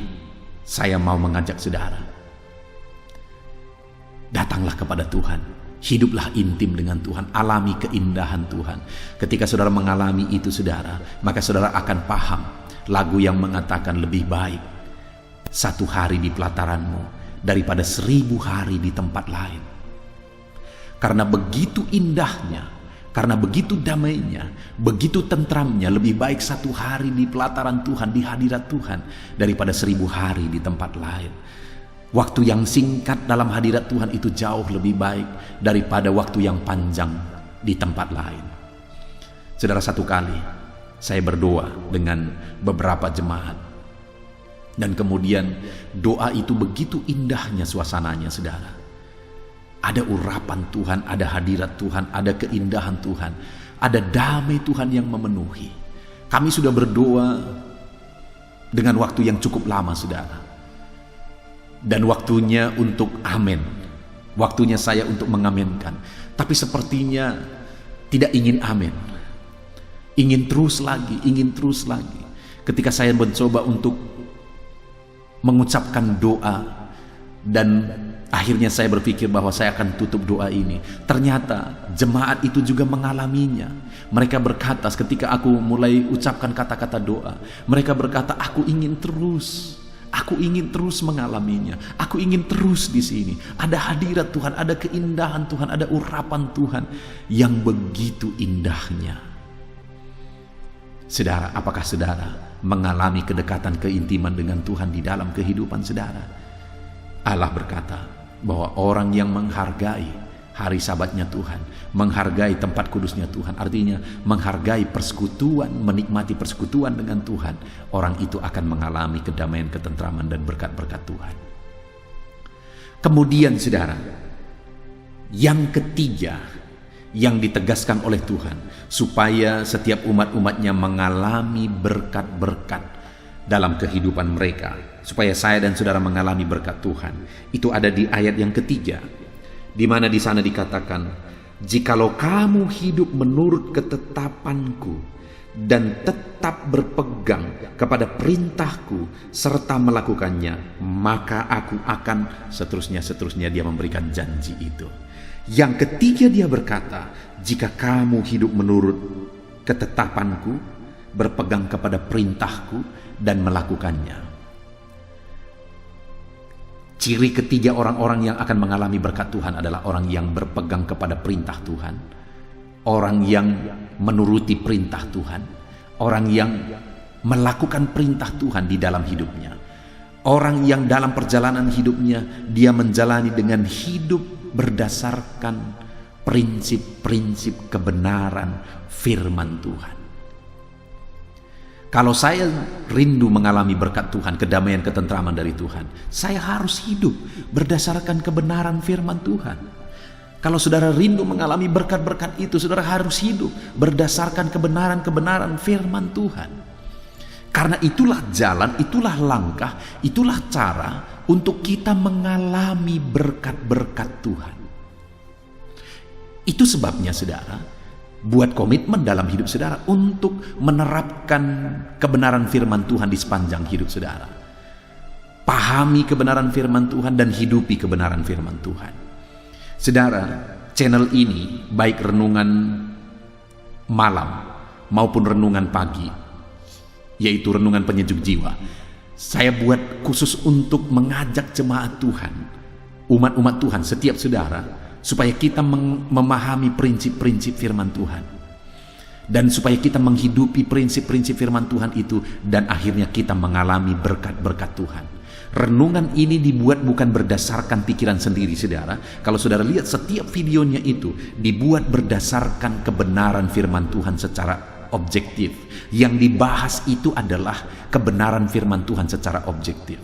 saya mau mengajak saudara, datanglah kepada Tuhan. Hiduplah intim dengan Tuhan, alami keindahan Tuhan. Ketika saudara mengalami itu saudara, maka saudara akan paham lagu yang mengatakan lebih baik 1 hari di pelataranmu daripada 1000 hari di tempat lain. Karena begitu indahnya, karena begitu damainya, begitu tentramnya, lebih baik 1 hari di pelataran Tuhan, di hadirat Tuhan, daripada 1000 hari di tempat lain. Waktu yang singkat dalam hadirat Tuhan itu jauh lebih baik daripada waktu yang panjang di tempat lain. Saudara, satu kali saya berdoa dengan beberapa jemaat, dan kemudian doa itu begitu indahnya suasananya, saudara. Ada urapan Tuhan, ada hadirat Tuhan, ada keindahan Tuhan, ada damai Tuhan yang memenuhi. Kami sudah berdoa dengan waktu yang cukup lama, saudara. Dan waktunya untuk amin, waktunya saya untuk mengamenkan. Tapi sepertinya tidak ingin amin, ingin terus lagi, ingin terus lagi. Ketika saya mencoba untuk mengucapkan doa, dan akhirnya saya berpikir bahwa saya akan tutup doa ini, ternyata jemaat itu juga mengalaminya. Mereka berkata ketika aku mulai ucapkan kata-kata doa, mereka berkata, aku ingin terus. Aku ingin terus mengalaminya. Aku ingin terus di sini. Ada hadirat Tuhan, ada keindahan Tuhan, ada urapan Tuhan yang begitu indahnya. Saudara, apakah saudara mengalami kedekatan, keintiman dengan Tuhan di dalam kehidupan saudara? Allah berkata bahwa orang yang menghargai hari Sabatnya Tuhan, menghargai tempat kudusnya Tuhan, artinya menghargai persekutuan, menikmati persekutuan dengan Tuhan, orang itu akan mengalami kedamaian, ketentraman, dan berkat-berkat Tuhan. Kemudian saudara, yang ketiga yang ditegaskan oleh Tuhan, supaya setiap umat-umatnya mengalami berkat-berkat dalam kehidupan mereka, supaya saya dan saudara mengalami berkat Tuhan, itu ada di ayat yang ketiga, di mana di sana dikatakan, jikalau kamu hidup menurut ketetapanku dan tetap berpegang kepada perintahku serta melakukannya, maka aku akan seterusnya dia memberikan janji itu. Yang ketiga dia berkata, jika kamu hidup menurut ketetapanku, berpegang kepada perintahku dan melakukannya. Ciri ketiga orang-orang yang akan mengalami berkat Tuhan adalah orang yang berpegang kepada perintah Tuhan, orang yang menuruti perintah Tuhan, orang yang melakukan perintah Tuhan di dalam hidupnya, orang yang dalam perjalanan hidupnya dia menjalani dengan hidup berdasarkan prinsip-prinsip kebenaran firman Tuhan. Kalau saya rindu mengalami berkat Tuhan, kedamaian, ketentraman dari Tuhan, saya harus hidup berdasarkan kebenaran firman Tuhan. Kalau saudara rindu mengalami berkat-berkat itu, saudara harus hidup berdasarkan kebenaran-kebenaran firman Tuhan. Karena itulah jalan, itulah langkah, itulah cara untuk kita mengalami berkat-berkat Tuhan. Itu sebabnya saudara, buat komitmen dalam hidup saudara untuk menerapkan kebenaran firman Tuhan di sepanjang hidup saudara. Pahami kebenaran firman Tuhan dan hidupi kebenaran firman Tuhan. Saudara, channel ini, baik renungan malam maupun renungan pagi, yaitu renungan penyejuk jiwa, saya buat khusus untuk mengajak jemaat Tuhan, umat-umat Tuhan, setiap saudara, supaya kita memahami prinsip-prinsip firman Tuhan, dan supaya kita menghidupi prinsip-prinsip firman Tuhan itu, dan akhirnya kita mengalami berkat-berkat Tuhan. Renungan ini dibuat bukan berdasarkan pikiran sendiri, saudara. Kalau saudara lihat setiap videonya itu dibuat berdasarkan kebenaran firman Tuhan secara objektif. Yang dibahas itu adalah kebenaran firman Tuhan secara objektif.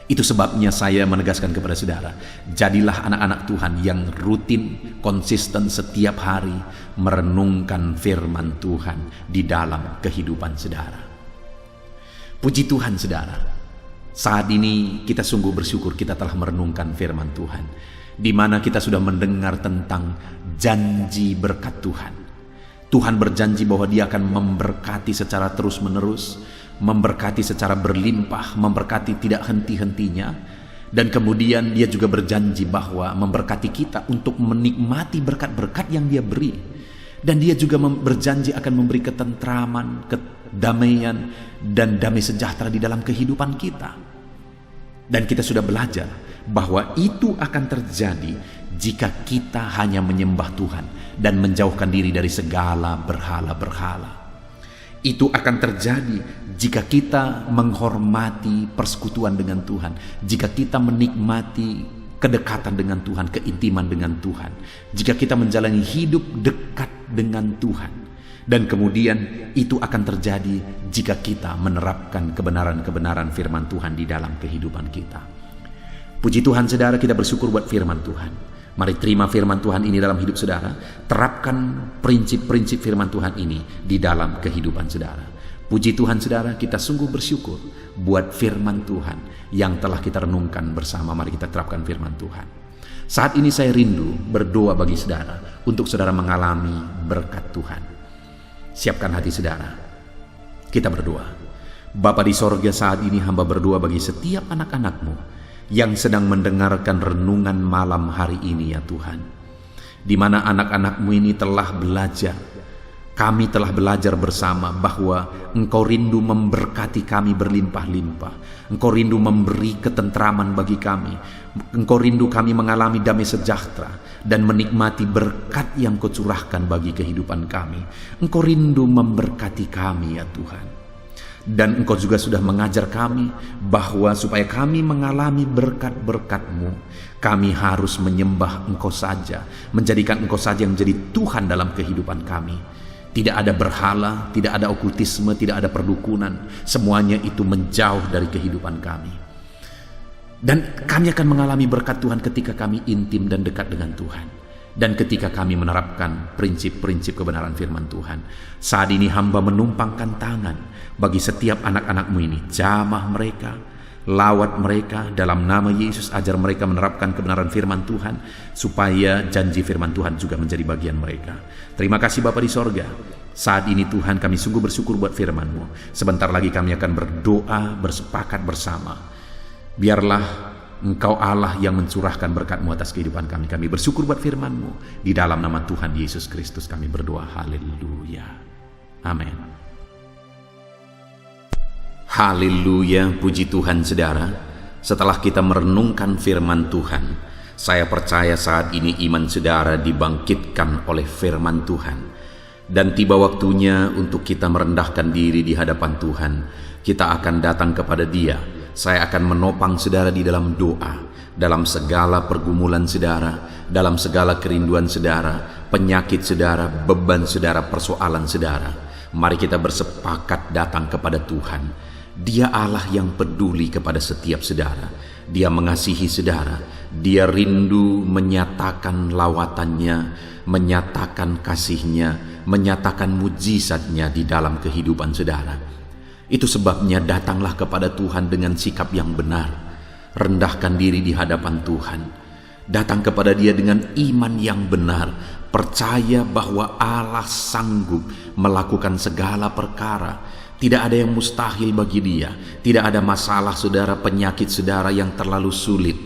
Itu sebabnya saya menegaskan kepada saudara, jadilah anak-anak Tuhan yang rutin, konsisten setiap hari merenungkan firman Tuhan di dalam kehidupan saudara. Puji Tuhan, saudara. Saat ini kita sungguh bersyukur kita telah merenungkan firman Tuhan, di mana kita sudah mendengar tentang janji berkat Tuhan. Tuhan berjanji bahwa Dia akan memberkati secara terus-menerus, memberkati secara berlimpah, memberkati tidak henti-hentinya. Dan kemudian Dia juga berjanji bahwa memberkati kita untuk menikmati berkat-berkat yang Dia beri. Dan Dia juga berjanji akan memberi ketentraman, kedamaian, dan damai sejahtera di dalam kehidupan kita. Dan kita sudah belajar bahwa itu akan terjadi jika kita hanya menyembah Tuhan dan menjauhkan diri dari segala berhala-berhala. Itu akan terjadi jika kita menghormati persekutuan dengan Tuhan, jika kita menikmati kedekatan dengan Tuhan, keintiman dengan Tuhan, jika kita menjalani hidup dekat dengan Tuhan. Dan kemudian itu akan terjadi jika kita menerapkan kebenaran-kebenaran firman Tuhan di dalam kehidupan kita. Puji Tuhan, saudara, kita bersyukur buat firman Tuhan. Mari terima firman Tuhan ini dalam hidup saudara. Terapkan prinsip-prinsip firman Tuhan ini di dalam kehidupan saudara. Puji Tuhan, saudara, kita sungguh bersyukur buat firman Tuhan yang telah kita renungkan bersama. Mari kita terapkan firman Tuhan. Saat ini saya rindu berdoa bagi saudara, untuk saudara mengalami berkat Tuhan. Siapkan hati saudara. Kita berdoa. Bapa di sorga, saat ini hamba berdoa bagi setiap anak-anak-Mu yang sedang mendengarkan renungan malam hari ini, ya Tuhan. Di mana anak-anak-Mu ini telah belajar, kami telah belajar bersama bahwa Engkau rindu memberkati kami berlimpah-limpah. Engkau rindu memberi ketentraman bagi kami. Engkau rindu kami mengalami damai sejahtera dan menikmati berkat yang Kau curahkan bagi kehidupan kami. Engkau rindu memberkati kami, ya Tuhan. Dan Engkau juga sudah mengajar kami bahwa supaya kami mengalami berkat-berkat-Mu, kami harus menyembah Engkau saja, menjadikan Engkau saja yang menjadi Tuhan dalam kehidupan kami. Tidak ada berhala, tidak ada okultisme, tidak ada perdukunan. Semuanya itu menjauh dari kehidupan kami. Dan kami akan mengalami berkat Tuhan ketika kami intim dan dekat dengan Tuhan. Dan ketika kami menerapkan prinsip-prinsip kebenaran firman Tuhan. Saat ini hamba menumpangkan tangan bagi setiap anak-anak-Mu ini. Jamah mereka, lawat mereka dalam nama Yesus. Ajar mereka menerapkan kebenaran firman Tuhan, supaya janji firman Tuhan juga menjadi bagian mereka. Terima kasih Bapa di sorga. Saat ini Tuhan, kami sungguh bersyukur buat firman-Mu. Sebentar lagi kami akan berdoa, bersepakat bersama. Biarlah Engkau Allah yang mencurahkan berkat-Mu atas kehidupan kami. Kami bersyukur buat firman-Mu. Di dalam nama Tuhan Yesus Kristus kami berdoa. Haleluya. Amin. Haleluya, puji Tuhan, saudara. Setelah kita merenungkan firman Tuhan, saya percaya saat ini iman saudara dibangkitkan oleh firman Tuhan. Dan tiba waktunya untuk kita merendahkan diri di hadapan Tuhan. Kita akan datang kepada Dia. Saya akan menopang saudara di dalam doa, dalam segala pergumulan saudara, dalam segala kerinduan saudara, penyakit saudara, beban saudara, persoalan saudara. Mari kita bersepakat datang kepada Tuhan. Dia Allah yang peduli kepada setiap saudara. Dia mengasihi saudara. Dia rindu menyatakan lawatannya, menyatakan kasihnya, menyatakan mujizatnya di dalam kehidupan saudara. Itu sebabnya datanglah kepada Tuhan dengan sikap yang benar. Rendahkan diri di hadapan Tuhan. Datang kepada Dia dengan iman yang benar. Percaya bahwa Allah sanggup melakukan segala perkara. Tidak ada yang mustahil bagi Dia. Tidak ada masalah saudara, penyakit saudara yang terlalu sulit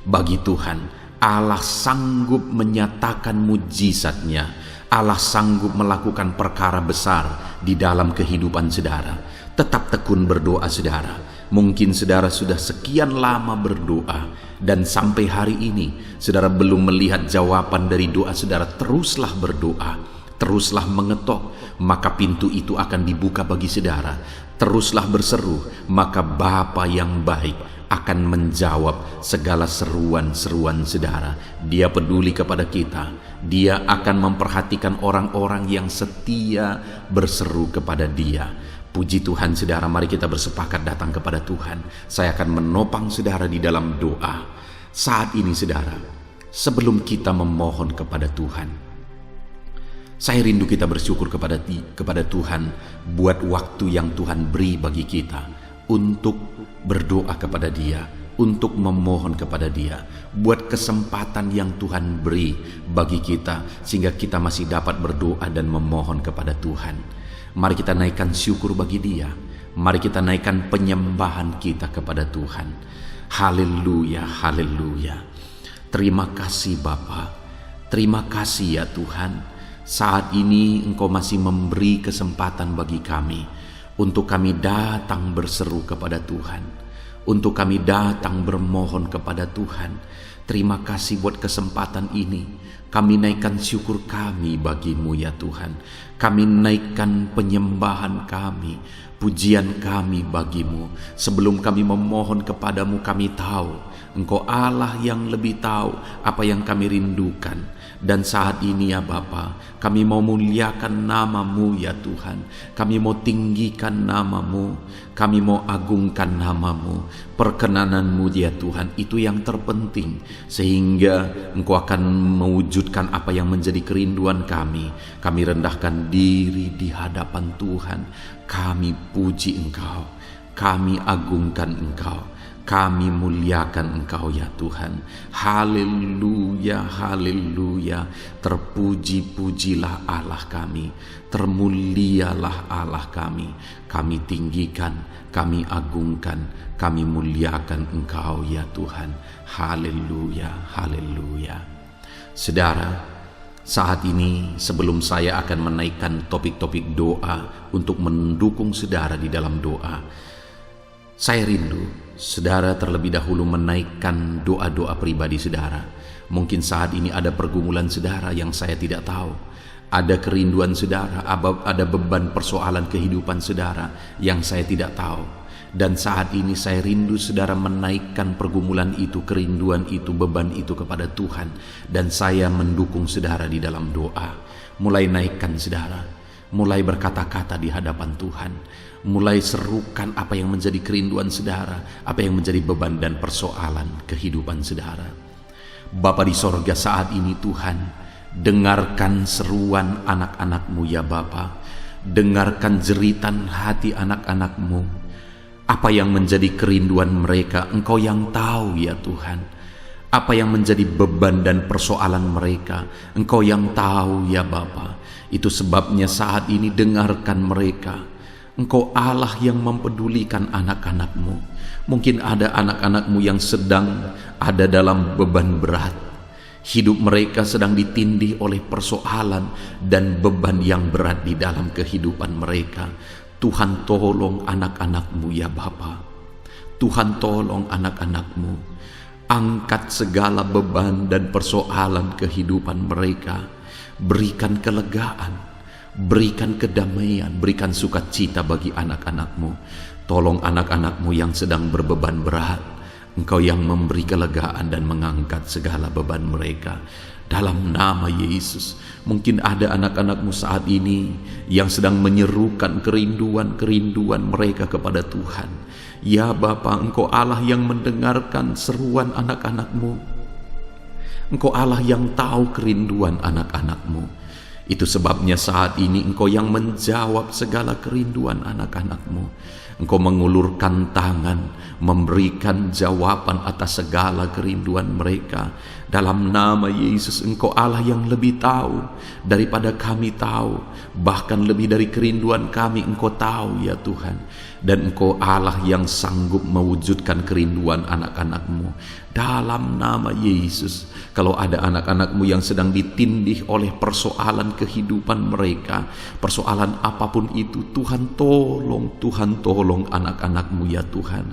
bagi Tuhan. Allah sanggup menyatakan mujizatnya. Allah sanggup melakukan perkara besar di dalam kehidupan saudara. Tetap tekun berdoa saudara. Mungkin saudara sudah sekian lama berdoa dan sampai hari ini saudara belum melihat jawaban dari doa saudara. Teruslah berdoa, teruslah mengetok, maka pintu itu akan dibuka bagi saudara. Teruslah berseru, maka Bapa yang baik akan menjawab segala seruan-seruan saudara. Dia peduli kepada kita. Dia akan memperhatikan orang-orang yang setia berseru kepada Dia. Puji Tuhan saudara, mari kita bersepakat datang kepada Tuhan. Saya akan menopang saudara di dalam doa. Saat ini saudara, sebelum kita memohon kepada Tuhan, saya rindu kita bersyukur kepada Tuhan buat waktu yang Tuhan beri bagi kita untuk berdoa kepada Dia, untuk memohon kepada Dia, buat kesempatan yang Tuhan beri bagi kita sehingga kita masih dapat berdoa dan memohon kepada Tuhan. Mari kita naikkan syukur bagi Dia. Mari kita naikkan penyembahan kita kepada Tuhan. Haleluya, haleluya. Terima kasih Bapa. Terima kasih ya Tuhan. Saat ini Engkau masih memberi kesempatan bagi kami untuk kami datang berseru kepada Tuhan, untuk kami datang bermohon kepada Tuhan. Terima kasih buat kesempatan ini. Kami naikkan syukur kami bagi-Mu ya Tuhan. Kami naikkan penyembahan kami, pujian kami bagi-Mu. Sebelum kami memohon kepadamu, kami tahu Engkau Allah yang lebih tahu apa yang kami rindukan. Dan saat ini ya Bapa, kami mau muliakan nama-Mu ya Tuhan. Kami mau tinggikan nama-Mu, kami mau agungkan nama-Mu. Perkenanan-Mu ya Tuhan, itu yang terpenting, sehingga Engkau akan mewujudkan apa yang menjadi kerinduan kami. Kami rendahkan diri di hadapan Tuhan. Kami puji Engkau, kami agungkan Engkau, kami muliakan Engkau ya Tuhan. Haleluya, haleluya. Terpuji-pujilah Allah kami, termulialah Allah kami. Kami tinggikan, kami agungkan, kami muliakan Engkau ya Tuhan. Haleluya, haleluya. Saudara, saat ini sebelum saya akan menaikkan topik-topik doa untuk mendukung saudara di dalam doa, saya rindu saudara terlebih dahulu menaikkan doa-doa pribadi saudara. Mungkin saat ini ada pergumulan saudara yang saya tidak tahu. Ada kerinduan saudara, ada beban persoalan kehidupan saudara yang saya tidak tahu. Dan saat ini saya rindu saudara menaikkan pergumulan itu, kerinduan itu, beban itu kepada Tuhan. Dan saya mendukung saudara di dalam doa. Mulai naikkan saudara, mulai berkata-kata di hadapan Tuhan. Mulai serukan apa yang menjadi kerinduan saudara, apa yang menjadi beban dan persoalan kehidupan saudara. Bapa di sorga, saat ini Tuhan, dengarkan seruan anak-anak-Mu ya Bapa. Dengarkan jeritan hati anak-anak-Mu. Apa yang menjadi kerinduan mereka, Engkau yang tahu ya Tuhan. Apa yang menjadi beban dan persoalan mereka, Engkau yang tahu ya Bapa. Itu sebabnya saat ini dengarkan mereka. Engkau Allah yang mempedulikan anak-anak-Mu. Mungkin ada anak-anak-Mu yang sedang ada dalam beban berat. Hidup mereka sedang ditindih oleh persoalan dan beban yang berat di dalam kehidupan mereka. Tuhan tolong anak-anak-Mu ya Bapa. Tuhan tolong anak-anak-Mu. Angkat segala beban dan persoalan kehidupan mereka. Berikan kelegaan, berikan kedamaian, berikan sukacita bagi anak-anak-Mu. Tolong anak-anak-Mu yang sedang berbeban berat. Engkau yang memberi kelegaan dan mengangkat segala beban mereka. Dalam nama Yesus, mungkin ada anak-anak-Mu saat ini yang sedang menyerukan kerinduan-kerinduan mereka kepada Tuhan. Ya Bapa, Engkau Allah yang mendengarkan seruan anak-anak-Mu. Engkau Allah yang tahu kerinduan anak-anak-Mu. Itu sebabnya saat ini Engkau yang menjawab segala kerinduan anak-anak-Mu. Engkau mengulurkan tangan, memberikan jawaban atas segala kerinduan mereka. Dalam nama Yesus, Engkau Allah yang lebih tahu daripada kami tahu. Bahkan lebih dari kerinduan kami, Engkau tahu ya Tuhan. Dan Engkau Allah yang sanggup mewujudkan kerinduan anak-anak-Mu. dalam nama Yesus. Kalau ada anak-anak-Mu yang sedang ditindih oleh persoalan kehidupan mereka, persoalan apapun itu, Tuhan tolong anak-anak-Mu ya Tuhan.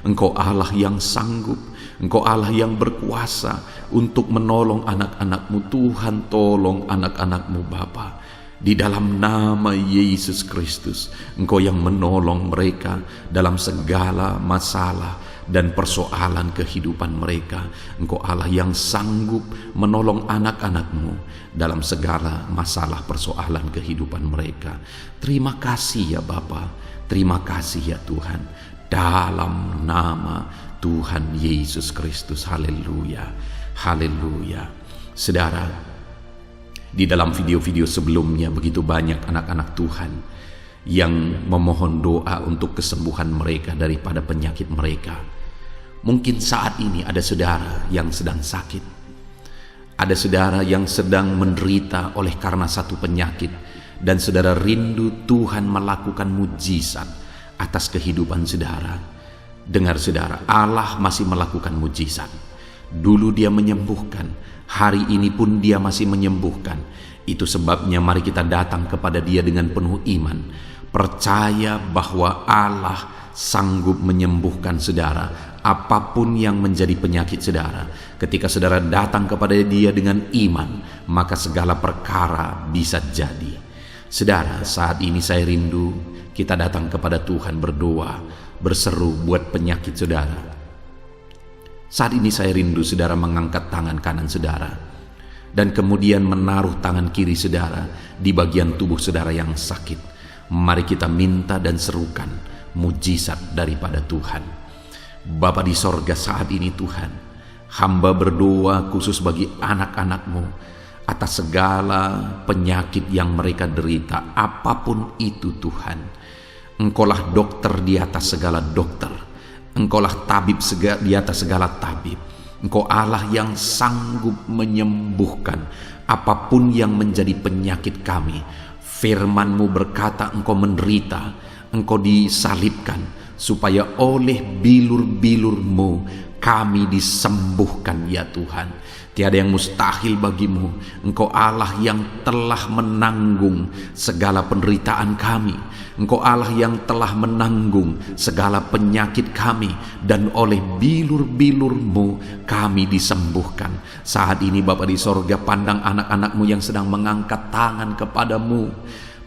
Engkau Allah yang sanggup, Engkau Allah yang berkuasa untuk menolong anak-anak-Mu. Tuhan tolong anak-anak-Mu Bapa. Di dalam nama Yesus Kristus, Engkau yang menolong mereka dalam segala masalah dan persoalan kehidupan mereka. Engkau Allah yang sanggup menolong anak-anak-Mu dalam segala masalah persoalan kehidupan mereka. Terima kasih ya Bapa, terima kasih ya Tuhan, dalam nama Tuhan Yesus Kristus. Haleluya, haleluya. Saudara, di dalam video-video sebelumnya begitu banyak anak-anak Tuhan yang memohon doa untuk kesembuhan mereka daripada penyakit mereka. Mungkin saat ini ada saudara yang sedang sakit, ada saudara yang sedang menderita oleh karena satu penyakit, dan saudara rindu Tuhan melakukan mujizat atas kehidupan saudara. Dengar saudara, Allah masih melakukan mujizat. Dulu Dia menyembuhkan, hari ini pun Dia masih menyembuhkan. Itu sebabnya mari kita datang kepada Dia dengan penuh iman, percaya bahwa Allah sanggup menyembuhkan saudara apapun yang menjadi penyakit saudara. Ketika saudara datang kepada Dia dengan iman, maka segala perkara bisa jadi. Saudara, saat ini saya rindu kita datang kepada Tuhan berdoa, berseru buat penyakit saudara. Saat ini saya rindu saudara mengangkat tangan kanan saudara dan kemudian menaruh tangan kiri saudara di bagian tubuh saudara yang sakit. Mari kita minta dan serukan mujizat daripada Tuhan. Bapa di sorga, saat ini Tuhan, hamba berdoa khusus bagi anak-anak-Mu atas segala penyakit yang mereka derita, apapun itu Tuhan. Engkaulah dokter di atas segala dokter, Engkaulah tabib di atas segala tabib. Engkau Allah yang sanggup menyembuhkan apapun yang menjadi penyakit kami. Firman-Mu berkata Engkau menderita, Engkau disalibkan, supaya oleh bilur-bilur-Mu kami disembuhkan ya Tuhan. Tiada yang mustahil bagimu. Engkau Allah yang telah menanggung segala penderitaan kami. Engkau Allah yang telah menanggung segala penyakit kami, dan oleh bilur-bilur-Mu kami disembuhkan. Saat ini Bapa di sorga, pandang anak-anak-Mu yang sedang mengangkat tangan kepadamu.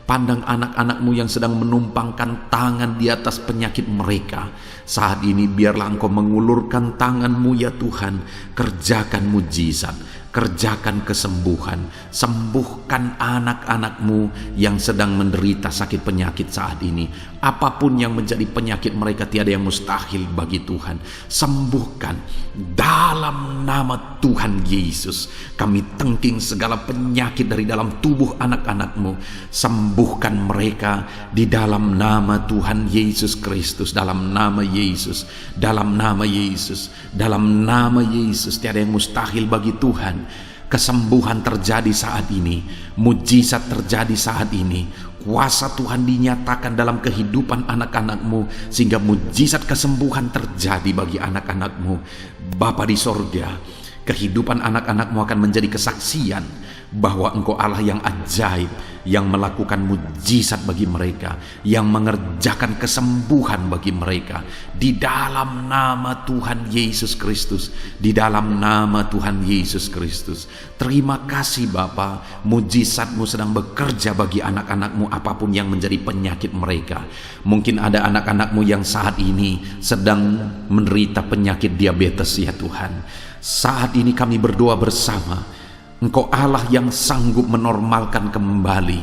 Pandang anak-anak-Mu yang sedang menumpangkan tangan di atas penyakit mereka. Saat ini biarlah Engkau mengulurkan tangan-Mu ya Tuhan. Kerjakan mujizat, kerjakan kesembuhan. Sembuhkan anak-anak-Mu yang sedang menderita sakit penyakit saat ini. Apapun yang menjadi penyakit mereka, tiada yang mustahil bagi Tuhan. Sembuhkan dalam nama Tuhan Yesus. Kami tengking segala penyakit dari dalam tubuh anak-anak-Mu. Sembuhkan mereka di dalam nama Tuhan Yesus Kristus. Dalam nama Yesus, dalam nama Yesus, dalam nama Yesus. Tiada yang mustahil bagi Tuhan. Kesembuhan terjadi saat ini, mujizat terjadi saat ini. Kuasa Tuhan dinyatakan dalam kehidupan anak-anak-Mu, sehingga mujizat kesembuhan terjadi bagi anak-anak-Mu. Bapa di sorga, kehidupan anak-anak-Mu akan menjadi kesaksian bahwa Engkau Allah yang ajaib, yang melakukan mujizat bagi mereka, yang mengerjakan kesembuhan bagi mereka. Di dalam nama Tuhan Yesus Kristus, di dalam nama Tuhan Yesus Kristus. Terima kasih Bapa, mujizat-Mu sedang bekerja bagi anak-anak-Mu apapun yang menjadi penyakit mereka. Mungkin ada anak-anak-Mu yang saat ini sedang menderita penyakit diabetes ya Tuhan. Saat ini kami berdoa bersama, Engkau Allah yang sanggup menormalkan kembali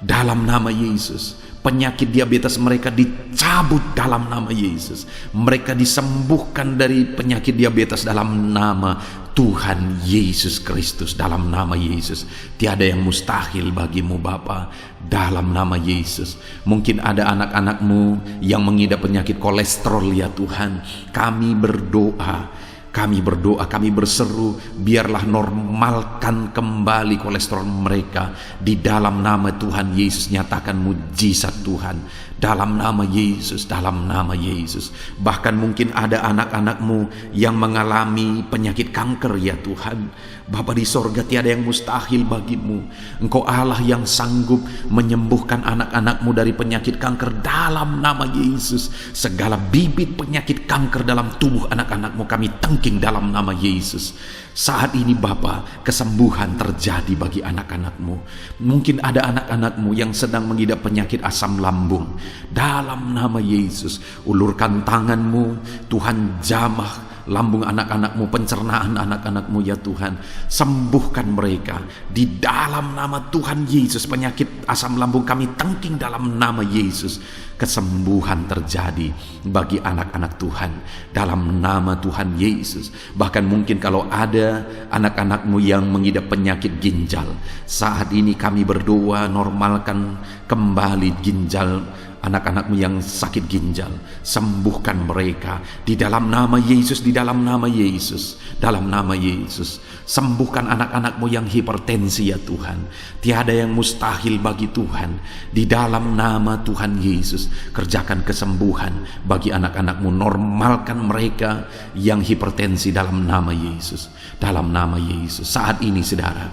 dalam nama Yesus. Penyakit diabetes mereka dicabut dalam nama Yesus. Mereka disembuhkan dari penyakit diabetes dalam nama Tuhan Yesus Kristus. Dalam nama Yesus, tiada yang mustahil bagimu Bapa. Dalam nama Yesus. Mungkin ada anak-anak-Mu yang mengidap penyakit kolesterol ya Tuhan. Kami berdoa Kami berdoa, kami berseru, biarlah normalkan kembali kolesterol mereka. Di dalam nama Tuhan Yesus, nyatakan mujizat Tuhan. Dalam nama Yesus, dalam nama Yesus. Bahkan mungkin ada anak-anak-Mu yang mengalami penyakit kanker ya Tuhan. Bapa di sorga, tiada yang mustahil bagimu. Engkau Allah yang sanggup menyembuhkan anak-anak-Mu dari penyakit kanker dalam nama Yesus. Segala bibit penyakit kanker dalam tubuh anak-anak-Mu kami tangking dalam nama Yesus. Saat ini Bapa, kesembuhan terjadi bagi anak-anak-Mu. Mungkin ada anak-anak-Mu yang sedang mengidap penyakit asam lambung. Dalam nama Yesus, ulurkan tangan-Mu, Tuhan, jamah lambung anak-anak-Mu, pencernaan anak-anak-Mu ya Tuhan. Sembuhkan mereka di dalam nama Tuhan Yesus. Penyakit asam lambung kami tangking dalam nama Yesus. Kesembuhan terjadi bagi anak-anak Tuhan dalam nama Tuhan Yesus. Bahkan mungkin kalau ada anak-anak-Mu yang mengidap penyakit ginjal, saat ini kami berdoa, normalkan kembali ginjal anak-anak-Mu yang sakit ginjal. Sembuhkan mereka di dalam nama Yesus, di dalam nama Yesus, dalam nama Yesus. Sembuhkan anak-anak-Mu yang hipertensi ya Tuhan. Tiada yang mustahil bagi Tuhan. Di dalam nama Tuhan Yesus, kerjakan kesembuhan bagi anak-anak-Mu. Normalkan mereka yang hipertensi dalam nama Yesus, dalam nama Yesus. Saat ini saudara,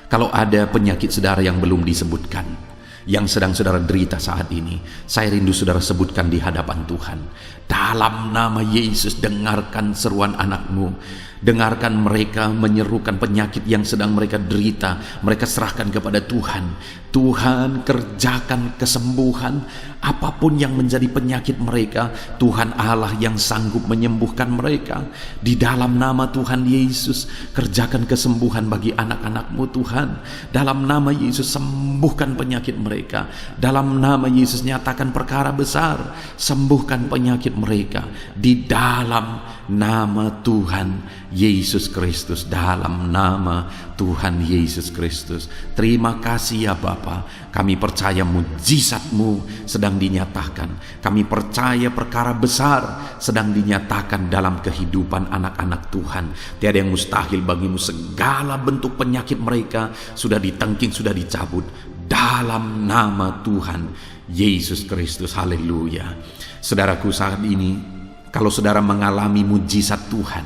kalau ada penyakit saudara yang belum disebutkan, yang sedang saudara derita saat ini, saya rindu saudara sebutkan di hadapan Tuhan. Dalam nama Yesus, dengarkan seruan anak-Mu. Dengarkan mereka menyerukan penyakit yang sedang mereka derita. Mereka serahkan kepada Tuhan. Tuhan, kerjakan kesembuhan apapun yang menjadi penyakit mereka. Tuhan Allah yang sanggup menyembuhkan mereka. Di dalam nama Tuhan Yesus, kerjakan kesembuhan bagi anak-anak-Mu Tuhan. Dalam nama Yesus, sembuhkan penyakit mereka. Dalam nama Yesus, nyatakan perkara besar. Sembuhkan penyakit mereka. Di dalam nama Tuhan Yesus Kristus, dalam nama Tuhan Yesus Kristus. Terima kasih ya Bapa. Kami percaya mujizat-Mu sedang dinyatakan. Kami percaya perkara besar sedang dinyatakan dalam kehidupan anak-anak Tuhan. Tiada yang mustahil bagimu. Segala bentuk penyakit mereka sudah ditangking, sudah dicabut dalam nama Tuhan Yesus Kristus. Haleluya. Saudaraku, saat ini kalau saudara mengalami mujizat Tuhan,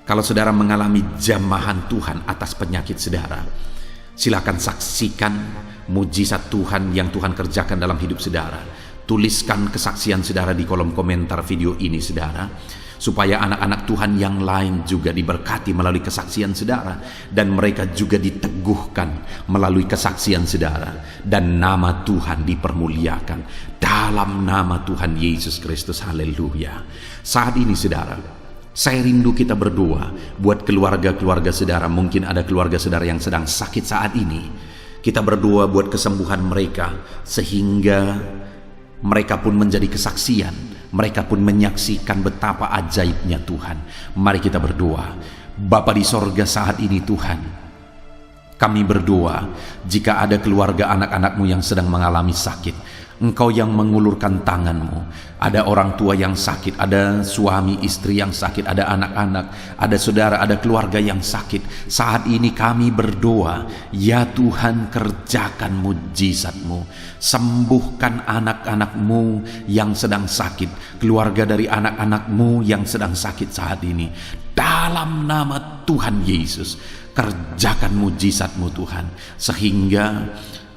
kalau saudara mengalami jamahan Tuhan atas penyakit saudara, silakan saksikan mujizat Tuhan yang Tuhan kerjakan dalam hidup saudara. Tuliskan kesaksian saudara di kolom komentar video ini saudara, supaya anak-anak Tuhan yang lain juga diberkati melalui kesaksian saudara, dan mereka juga diteguhkan melalui kesaksian saudara, dan nama Tuhan dipermuliakan dalam nama Tuhan Yesus Kristus. Haleluya. Saat ini saudara, saya rindu kita berdoa buat keluarga-keluarga saudara. Mungkin ada keluarga saudara yang sedang sakit saat ini. Kita berdoa buat kesembuhan mereka, sehingga mereka pun menjadi kesaksian. Mereka pun menyaksikan betapa ajaibnya Tuhan. Mari kita berdoa. Bapa di sorga, saat ini Tuhan, kami berdoa jika ada keluarga anak-anak-Mu yang sedang mengalami sakit. Engkau yang mengulurkan tangan-Mu. Ada orang tua yang sakit, ada suami istri yang sakit, ada anak-anak, ada saudara, ada keluarga yang sakit. Saat ini kami berdoa, ya Tuhan, kerjakan mujizat-Mu. Sembuhkan anak-anak-Mu yang sedang sakit, keluarga dari anak-anak-Mu yang sedang sakit saat ini. Dalam nama Tuhan Yesus, kerjakan mujizat-Mu Tuhan, sehingga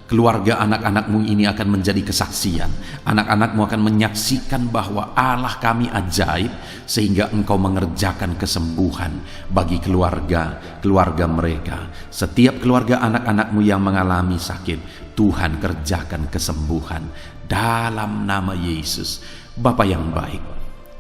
keluarga anak-anak-Mu ini akan menjadi kesaksian. Anak-anak-Mu akan menyaksikan bahwa Allah kami ajaib, sehingga Engkau mengerjakan kesembuhan bagi keluarga mereka. Setiap keluarga anak-anak-Mu yang mengalami sakit, Tuhan kerjakan kesembuhan dalam nama Yesus. Bapa yang baik,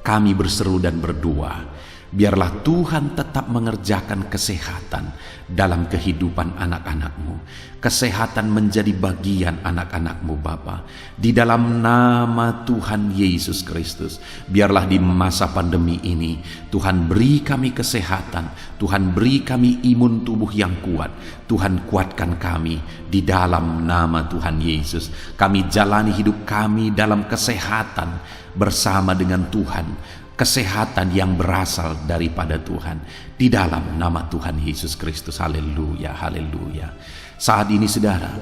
kami berseru dan berdoa, biarlah Tuhan tetap mengerjakan kesehatan dalam kehidupan anak-anak-Mu. Kesehatan menjadi bagian anak-anak-Mu Bapa. Di dalam nama Tuhan Yesus Kristus, biarlah di masa pandemi ini Tuhan beri kami kesehatan. Tuhan beri kami imun tubuh yang kuat. Tuhan kuatkan kami di dalam nama Tuhan Yesus. Kami jalani hidup kami dalam kesehatan bersama dengan Tuhan. kesehatan yang berasal daripada Tuhan di dalam nama Tuhan Yesus Kristus. Haleluya, haleluya. Saat ini saudara,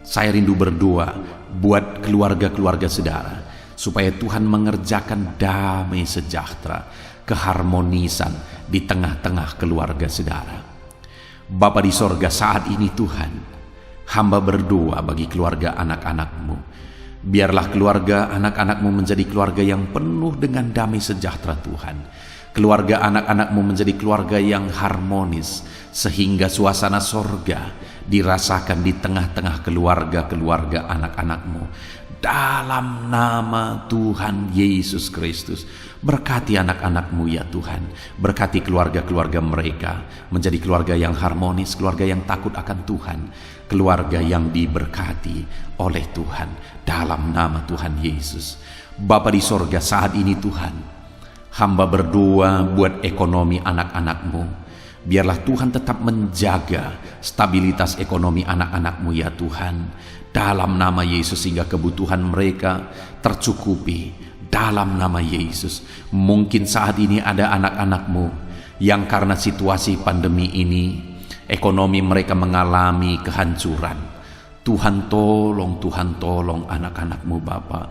saya rindu berdoa buat keluarga-keluarga saudara supaya Tuhan mengerjakan damai sejahtera, keharmonisan di tengah-tengah keluarga saudara. Bapa di sorga, saat ini Tuhan, hamba berdoa bagi keluarga anak-anak-Mu. Biarlah keluarga anak-anak-Mu menjadi keluarga yang penuh dengan damai sejahtera Tuhan. Keluarga anak-anak-Mu menjadi keluarga yang harmonis, sehingga suasana sorga dirasakan di tengah-tengah keluarga-keluarga anak-anak-Mu. Dalam nama Tuhan Yesus Kristus, berkati anak-anak-Mu ya Tuhan. Berkati keluarga-keluarga mereka menjadi keluarga yang harmonis, keluarga yang takut akan Tuhan, keluarga yang diberkati oleh Tuhan dalam nama Tuhan Yesus. Bapa di sorga, saat ini Tuhan, hamba berdoa buat ekonomi anak-anak-Mu. Biarlah Tuhan tetap menjaga stabilitas ekonomi anak-anak-Mu ya Tuhan, dalam nama Yesus, sehingga kebutuhan mereka tercukupi dalam nama Yesus. Mungkin saat ini ada anak-anak-Mu yang karena situasi pandemi ini ekonomi mereka mengalami kehancuran. Tuhan tolong anak-anak-Mu Bapa.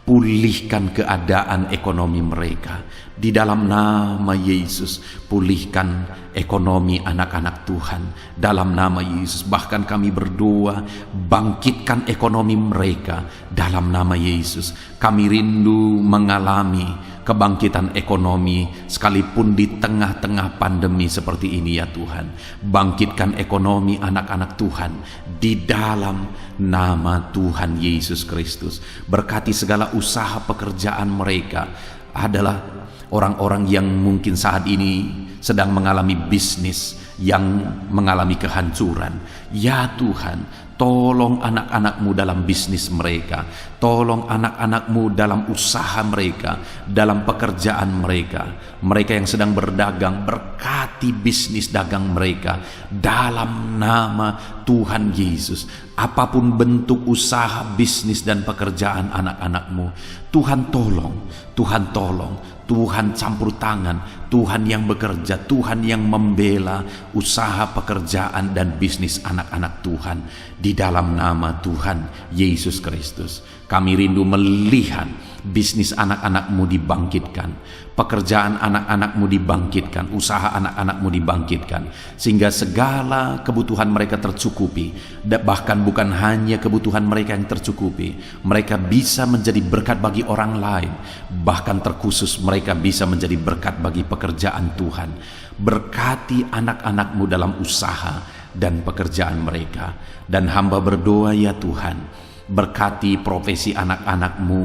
Pulihkan keadaan ekonomi mereka di dalam nama Yesus. Pulihkan ekonomi anak-anak Tuhan dalam nama Yesus. Bahkan kami berdoa, bangkitkan ekonomi mereka dalam nama Yesus. Kami rindu mengalami kebangkitan ekonomi sekalipun di tengah-tengah pandemi seperti ini ya Tuhan. Bangkitkan ekonomi anak-anak Tuhan di dalam nama Tuhan Yesus Kristus. Berkati segala usaha pekerjaan mereka. Adalah orang-orang yang mungkin saat ini sedang mengalami bisnis yang mengalami kehancuran. Ya Tuhan, tolong anak-anak-Mu dalam bisnis mereka. Tolong anak-anak-Mu dalam usaha mereka, dalam pekerjaan mereka. Mereka yang sedang berdagang, berkati bisnis dagang mereka dalam nama Tuhan Yesus. Apapun bentuk usaha, bisnis dan pekerjaan anak-anak-Mu, Tuhan tolong, Tuhan tolong, Tuhan campur tangan, Tuhan yang bekerja, Tuhan yang membela usaha, pekerjaan dan bisnis anak-anak Tuhan di dalam nama Tuhan Yesus Kristus. Kami rindu melihat bisnis anak-anak-Mu dibangkitkan, pekerjaan anak-anak-Mu dibangkitkan, usaha anak-anak-Mu dibangkitkan, sehingga segala kebutuhan mereka tercukupi. Bahkan bukan hanya kebutuhan mereka yang tercukupi, mereka bisa menjadi berkat bagi orang lain. Bahkan terkhusus mereka bisa menjadi berkat bagi pekerjaan Tuhan. Berkati anak-anak-Mu dalam usaha dan pekerjaan mereka. Dan hamba berdoa ya Tuhan, berkati profesi anak-anak-Mu,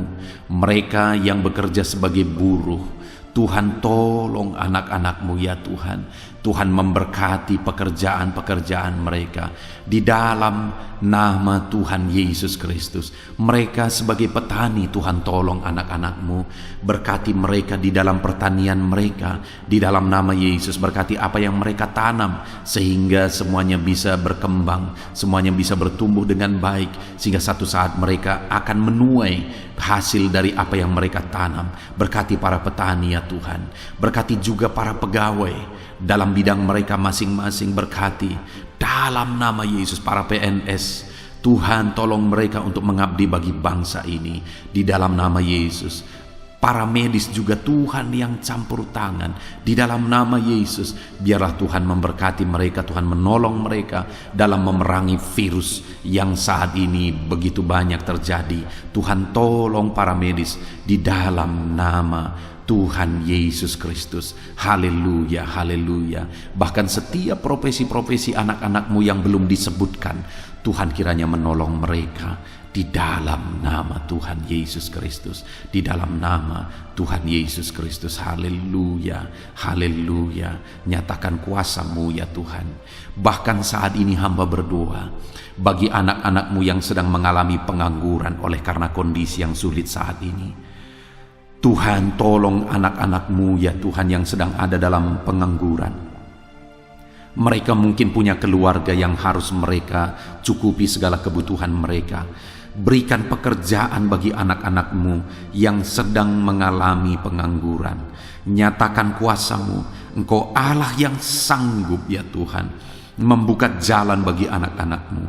mereka yang bekerja sebagai buruh. Tuhan tolong anak-anak-Mu ya Tuhan. Tuhan memberkati pekerjaan-pekerjaan mereka di dalam nama Tuhan Yesus Kristus. Mereka sebagai petani, Tuhan tolong anak-anak-Mu. Berkati mereka di dalam pertanian mereka di dalam nama Yesus. Berkati apa yang mereka tanam sehingga semuanya bisa berkembang, semuanya bisa bertumbuh dengan baik, sehingga satu saat mereka akan menuai hasil dari apa yang mereka tanam. Berkati para petani ya Tuhan. Berkati juga para pegawai dalam bidang mereka masing-masing. Berkati dalam nama Yesus para PNS. Tuhan tolong mereka untuk mengabdi bagi bangsa ini di dalam nama Yesus. Para medis juga Tuhan yang campur tangan di dalam nama Yesus. Biarlah Tuhan memberkati mereka, Tuhan menolong mereka dalam memerangi virus yang saat ini begitu banyak terjadi. Tuhan tolong para medis di dalam nama Tuhan Yesus Kristus. Haleluya, haleluya. Bahkan setiap profesi-profesi anak-anak-Mu yang belum disebutkan, Tuhan kiranya menolong mereka di dalam nama Tuhan Yesus Kristus. Di dalam nama Tuhan Yesus Kristus. Haleluya, haleluya. Nyatakan kuasa-Mu ya Tuhan. Bahkan saat ini hamba berdoa bagi anak-anak-Mu yang sedang mengalami pengangguran oleh karena kondisi yang sulit saat ini. Tuhan tolong anak-anak-Mu ya Tuhan yang sedang ada dalam pengangguran. Mereka mungkin punya keluarga yang harus mereka cukupi segala kebutuhan mereka. Berikan pekerjaan bagi anak-anak-Mu yang sedang mengalami pengangguran. Nyatakan kuasa-Mu, Engkau Allah yang sanggup ya Tuhan, membuka jalan bagi anak-anak-Mu.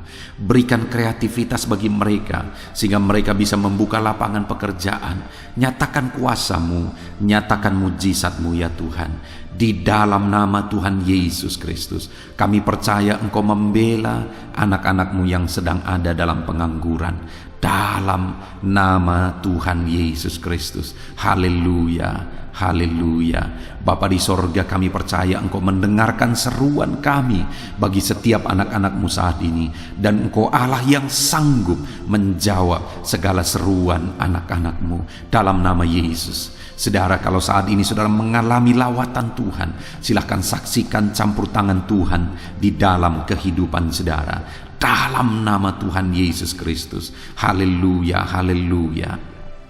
Berikan kreativitas bagi mereka, sehingga mereka bisa membuka lapangan pekerjaan. Nyatakan kuasa-Mu, nyatakan mujizat-Mu ya Tuhan. Di dalam nama Tuhan Yesus Kristus, kami percaya Engkau membela anak-anak-Mu yang sedang ada dalam pengangguran. Dalam nama Tuhan Yesus Kristus. Haleluya. Haleluya. Bapa di sorga, kami percaya Engkau mendengarkan seruan kami bagi setiap anak-anak-Mu saat ini. Dan Engkau Allah yang sanggup menjawab segala seruan anak-anak-Mu dalam nama Yesus. Saudara, kalau saat ini saudara mengalami lawatan Tuhan, silahkan saksikan campur tangan Tuhan di dalam kehidupan saudara. Dalam nama Tuhan Yesus Kristus. Haleluya, haleluya.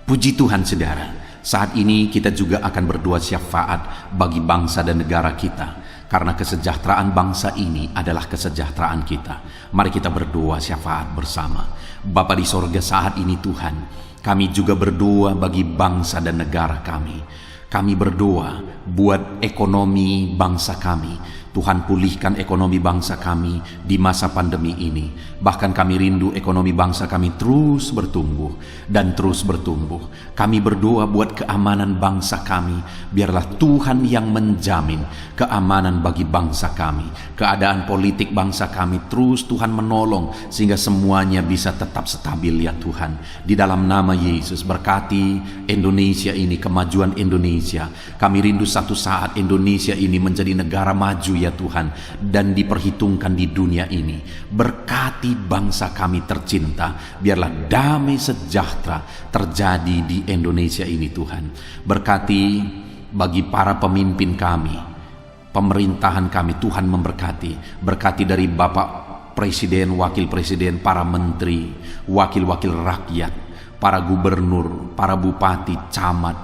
Puji Tuhan saudara. Saat ini kita juga akan berdoa syafaat bagi bangsa dan negara kita, karena kesejahteraan bangsa ini adalah kesejahteraan kita. Mari kita berdoa syafaat bersama. Bapa di sorga, saat ini Tuhan, kami juga berdoa bagi bangsa dan negara kami. Kami berdoa buat ekonomi bangsa kami. Tuhan, pulihkan ekonomi bangsa kami di masa pandemi ini. Bahkan kami rindu ekonomi bangsa kami terus bertumbuh dan terus bertumbuh. Kami berdoa buat keamanan bangsa kami. Biarlah Tuhan yang menjamin keamanan bagi bangsa kami. Keadaan politik bangsa kami terus Tuhan menolong, sehingga semuanya bisa tetap stabil ya Tuhan. Di dalam nama Yesus, berkati Indonesia ini, kemajuan Indonesia. Kami rindu satu saat Indonesia ini menjadi negara maju ya Tuhan, dan diperhitungkan di dunia ini. Berkati bangsa kami tercinta, biarlah damai sejahtera terjadi di Indonesia ini Tuhan. Berkati bagi para pemimpin kami, pemerintahan kami, Tuhan memberkati. Berkati dari Bapak Presiden, Wakil Presiden, para menteri, wakil-wakil rakyat, para gubernur, para bupati, camat,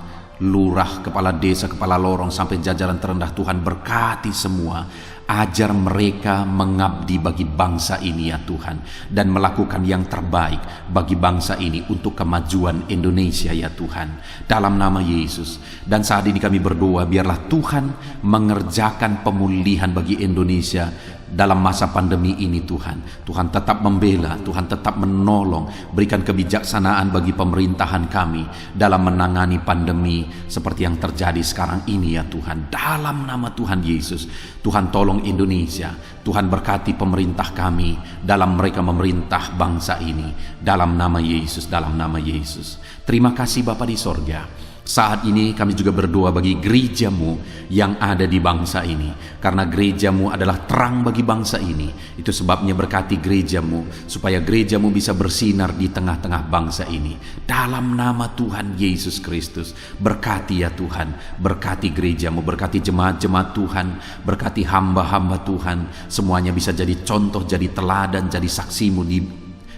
lurah, kepala desa, kepala lorong, sampai jajaran terendah. Tuhan berkati semua. Ajar mereka mengabdi bagi bangsa ini ya Tuhan, dan melakukan yang terbaik bagi bangsa ini untuk kemajuan Indonesia ya Tuhan, dalam nama Yesus. Dan saat ini kami berdoa, biarlah Tuhan mengerjakan pemulihan bagi Indonesia dalam masa pandemi ini Tuhan. Tuhan tetap membela, Tuhan tetap menolong. Berikan kebijaksanaan bagi pemerintahan kami dalam menangani pandemi seperti yang terjadi sekarang ini ya Tuhan. Dalam nama Tuhan Yesus, Tuhan tolong Indonesia. Tuhan berkati pemerintah kami dalam mereka memerintah bangsa ini. Dalam nama Yesus, dalam nama Yesus. Terima kasih Bapa di sorga. Saat ini kami juga berdoa bagi gereja-Mu yang ada di bangsa ini, karena gereja-Mu adalah terang bagi bangsa ini. Itu sebabnya berkati gereja-Mu, supaya gereja-Mu bisa bersinar di tengah-tengah bangsa ini. Dalam nama Tuhan Yesus Kristus, berkati ya Tuhan, berkati gereja-Mu, berkati jemaat-jemaat Tuhan, berkati hamba-hamba Tuhan. Semuanya bisa jadi contoh, jadi teladan, jadi saksi-Mu di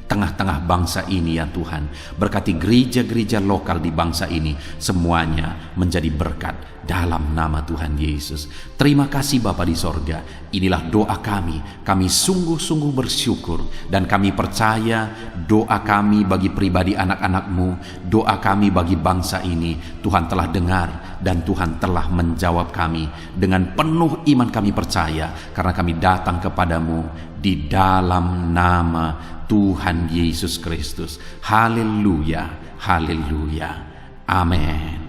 tengah-tengah bangsa ini ya Tuhan. Berkati gereja-gereja lokal di bangsa ini, semuanya menjadi berkat dalam nama Tuhan Yesus. Terima kasih Bapa di sorga. Inilah doa kami. Kami sungguh-sungguh bersyukur, dan kami percaya doa kami bagi pribadi anak-anak-Mu, doa kami bagi bangsa ini, Tuhan telah dengar dan Tuhan telah menjawab kami. Dengan penuh iman kami percaya, karena kami datang kepadamu di dalam nama Tuhan Yesus Kristus. Haleluya, haleluya, amin.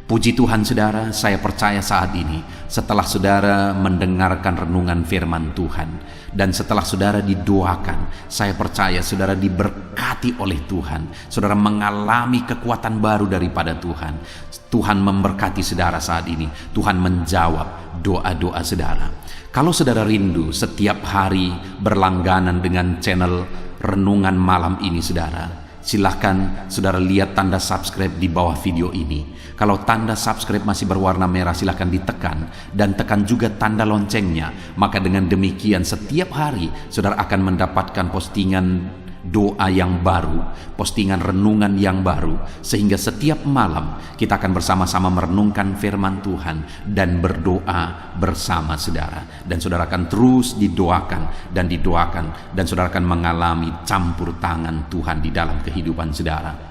Puji Tuhan saudara, saya percaya saat ini setelah saudara mendengarkan renungan firman Tuhan, dan setelah saudara didoakan, saya percaya saudara diberkati oleh Tuhan. Saudara mengalami kekuatan baru daripada Tuhan. Tuhan memberkati saudara saat ini. Tuhan menjawab doa-doa saudara. Kalau saudara rindu setiap hari berlangganan dengan channel renungan malam ini saudara, silahkan saudara lihat tanda subscribe di bawah video ini. Kalau tanda subscribe masih berwarna merah, silahkan ditekan, dan tekan juga tanda loncengnya. Maka dengan demikian setiap hari saudara akan mendapatkan postingan doa yang baru, postingan renungan yang baru, sehingga setiap malam kita akan bersama-sama merenungkan firman Tuhan dan berdoa bersama saudara. Dan saudara akan terus didoakan, dan saudara akan mengalami campur tangan Tuhan di dalam kehidupan saudara.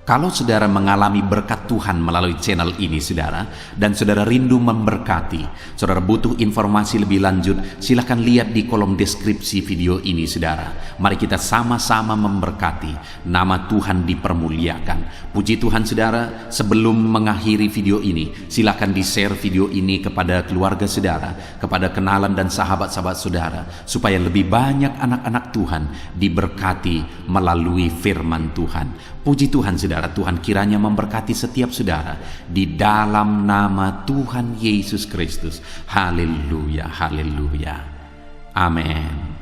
Kalau saudara mengalami berkat Tuhan melalui channel ini saudara, dan saudara rindu memberkati, saudara butuh informasi lebih lanjut, silakan lihat di kolom deskripsi video ini saudara. Mari kita sama-sama memberkati, nama Tuhan dipermuliakan. Puji Tuhan saudara, sebelum mengakhiri video ini, silakan di-share video ini kepada keluarga saudara, kepada kenalan dan sahabat-sahabat saudara, supaya lebih banyak anak-anak Tuhan diberkati melalui firman Tuhan. Puji Tuhan saudara, Tuhan kiranya memberkati setiap saudara di dalam nama Tuhan Yesus Kristus. Haleluya, haleluya. Amin.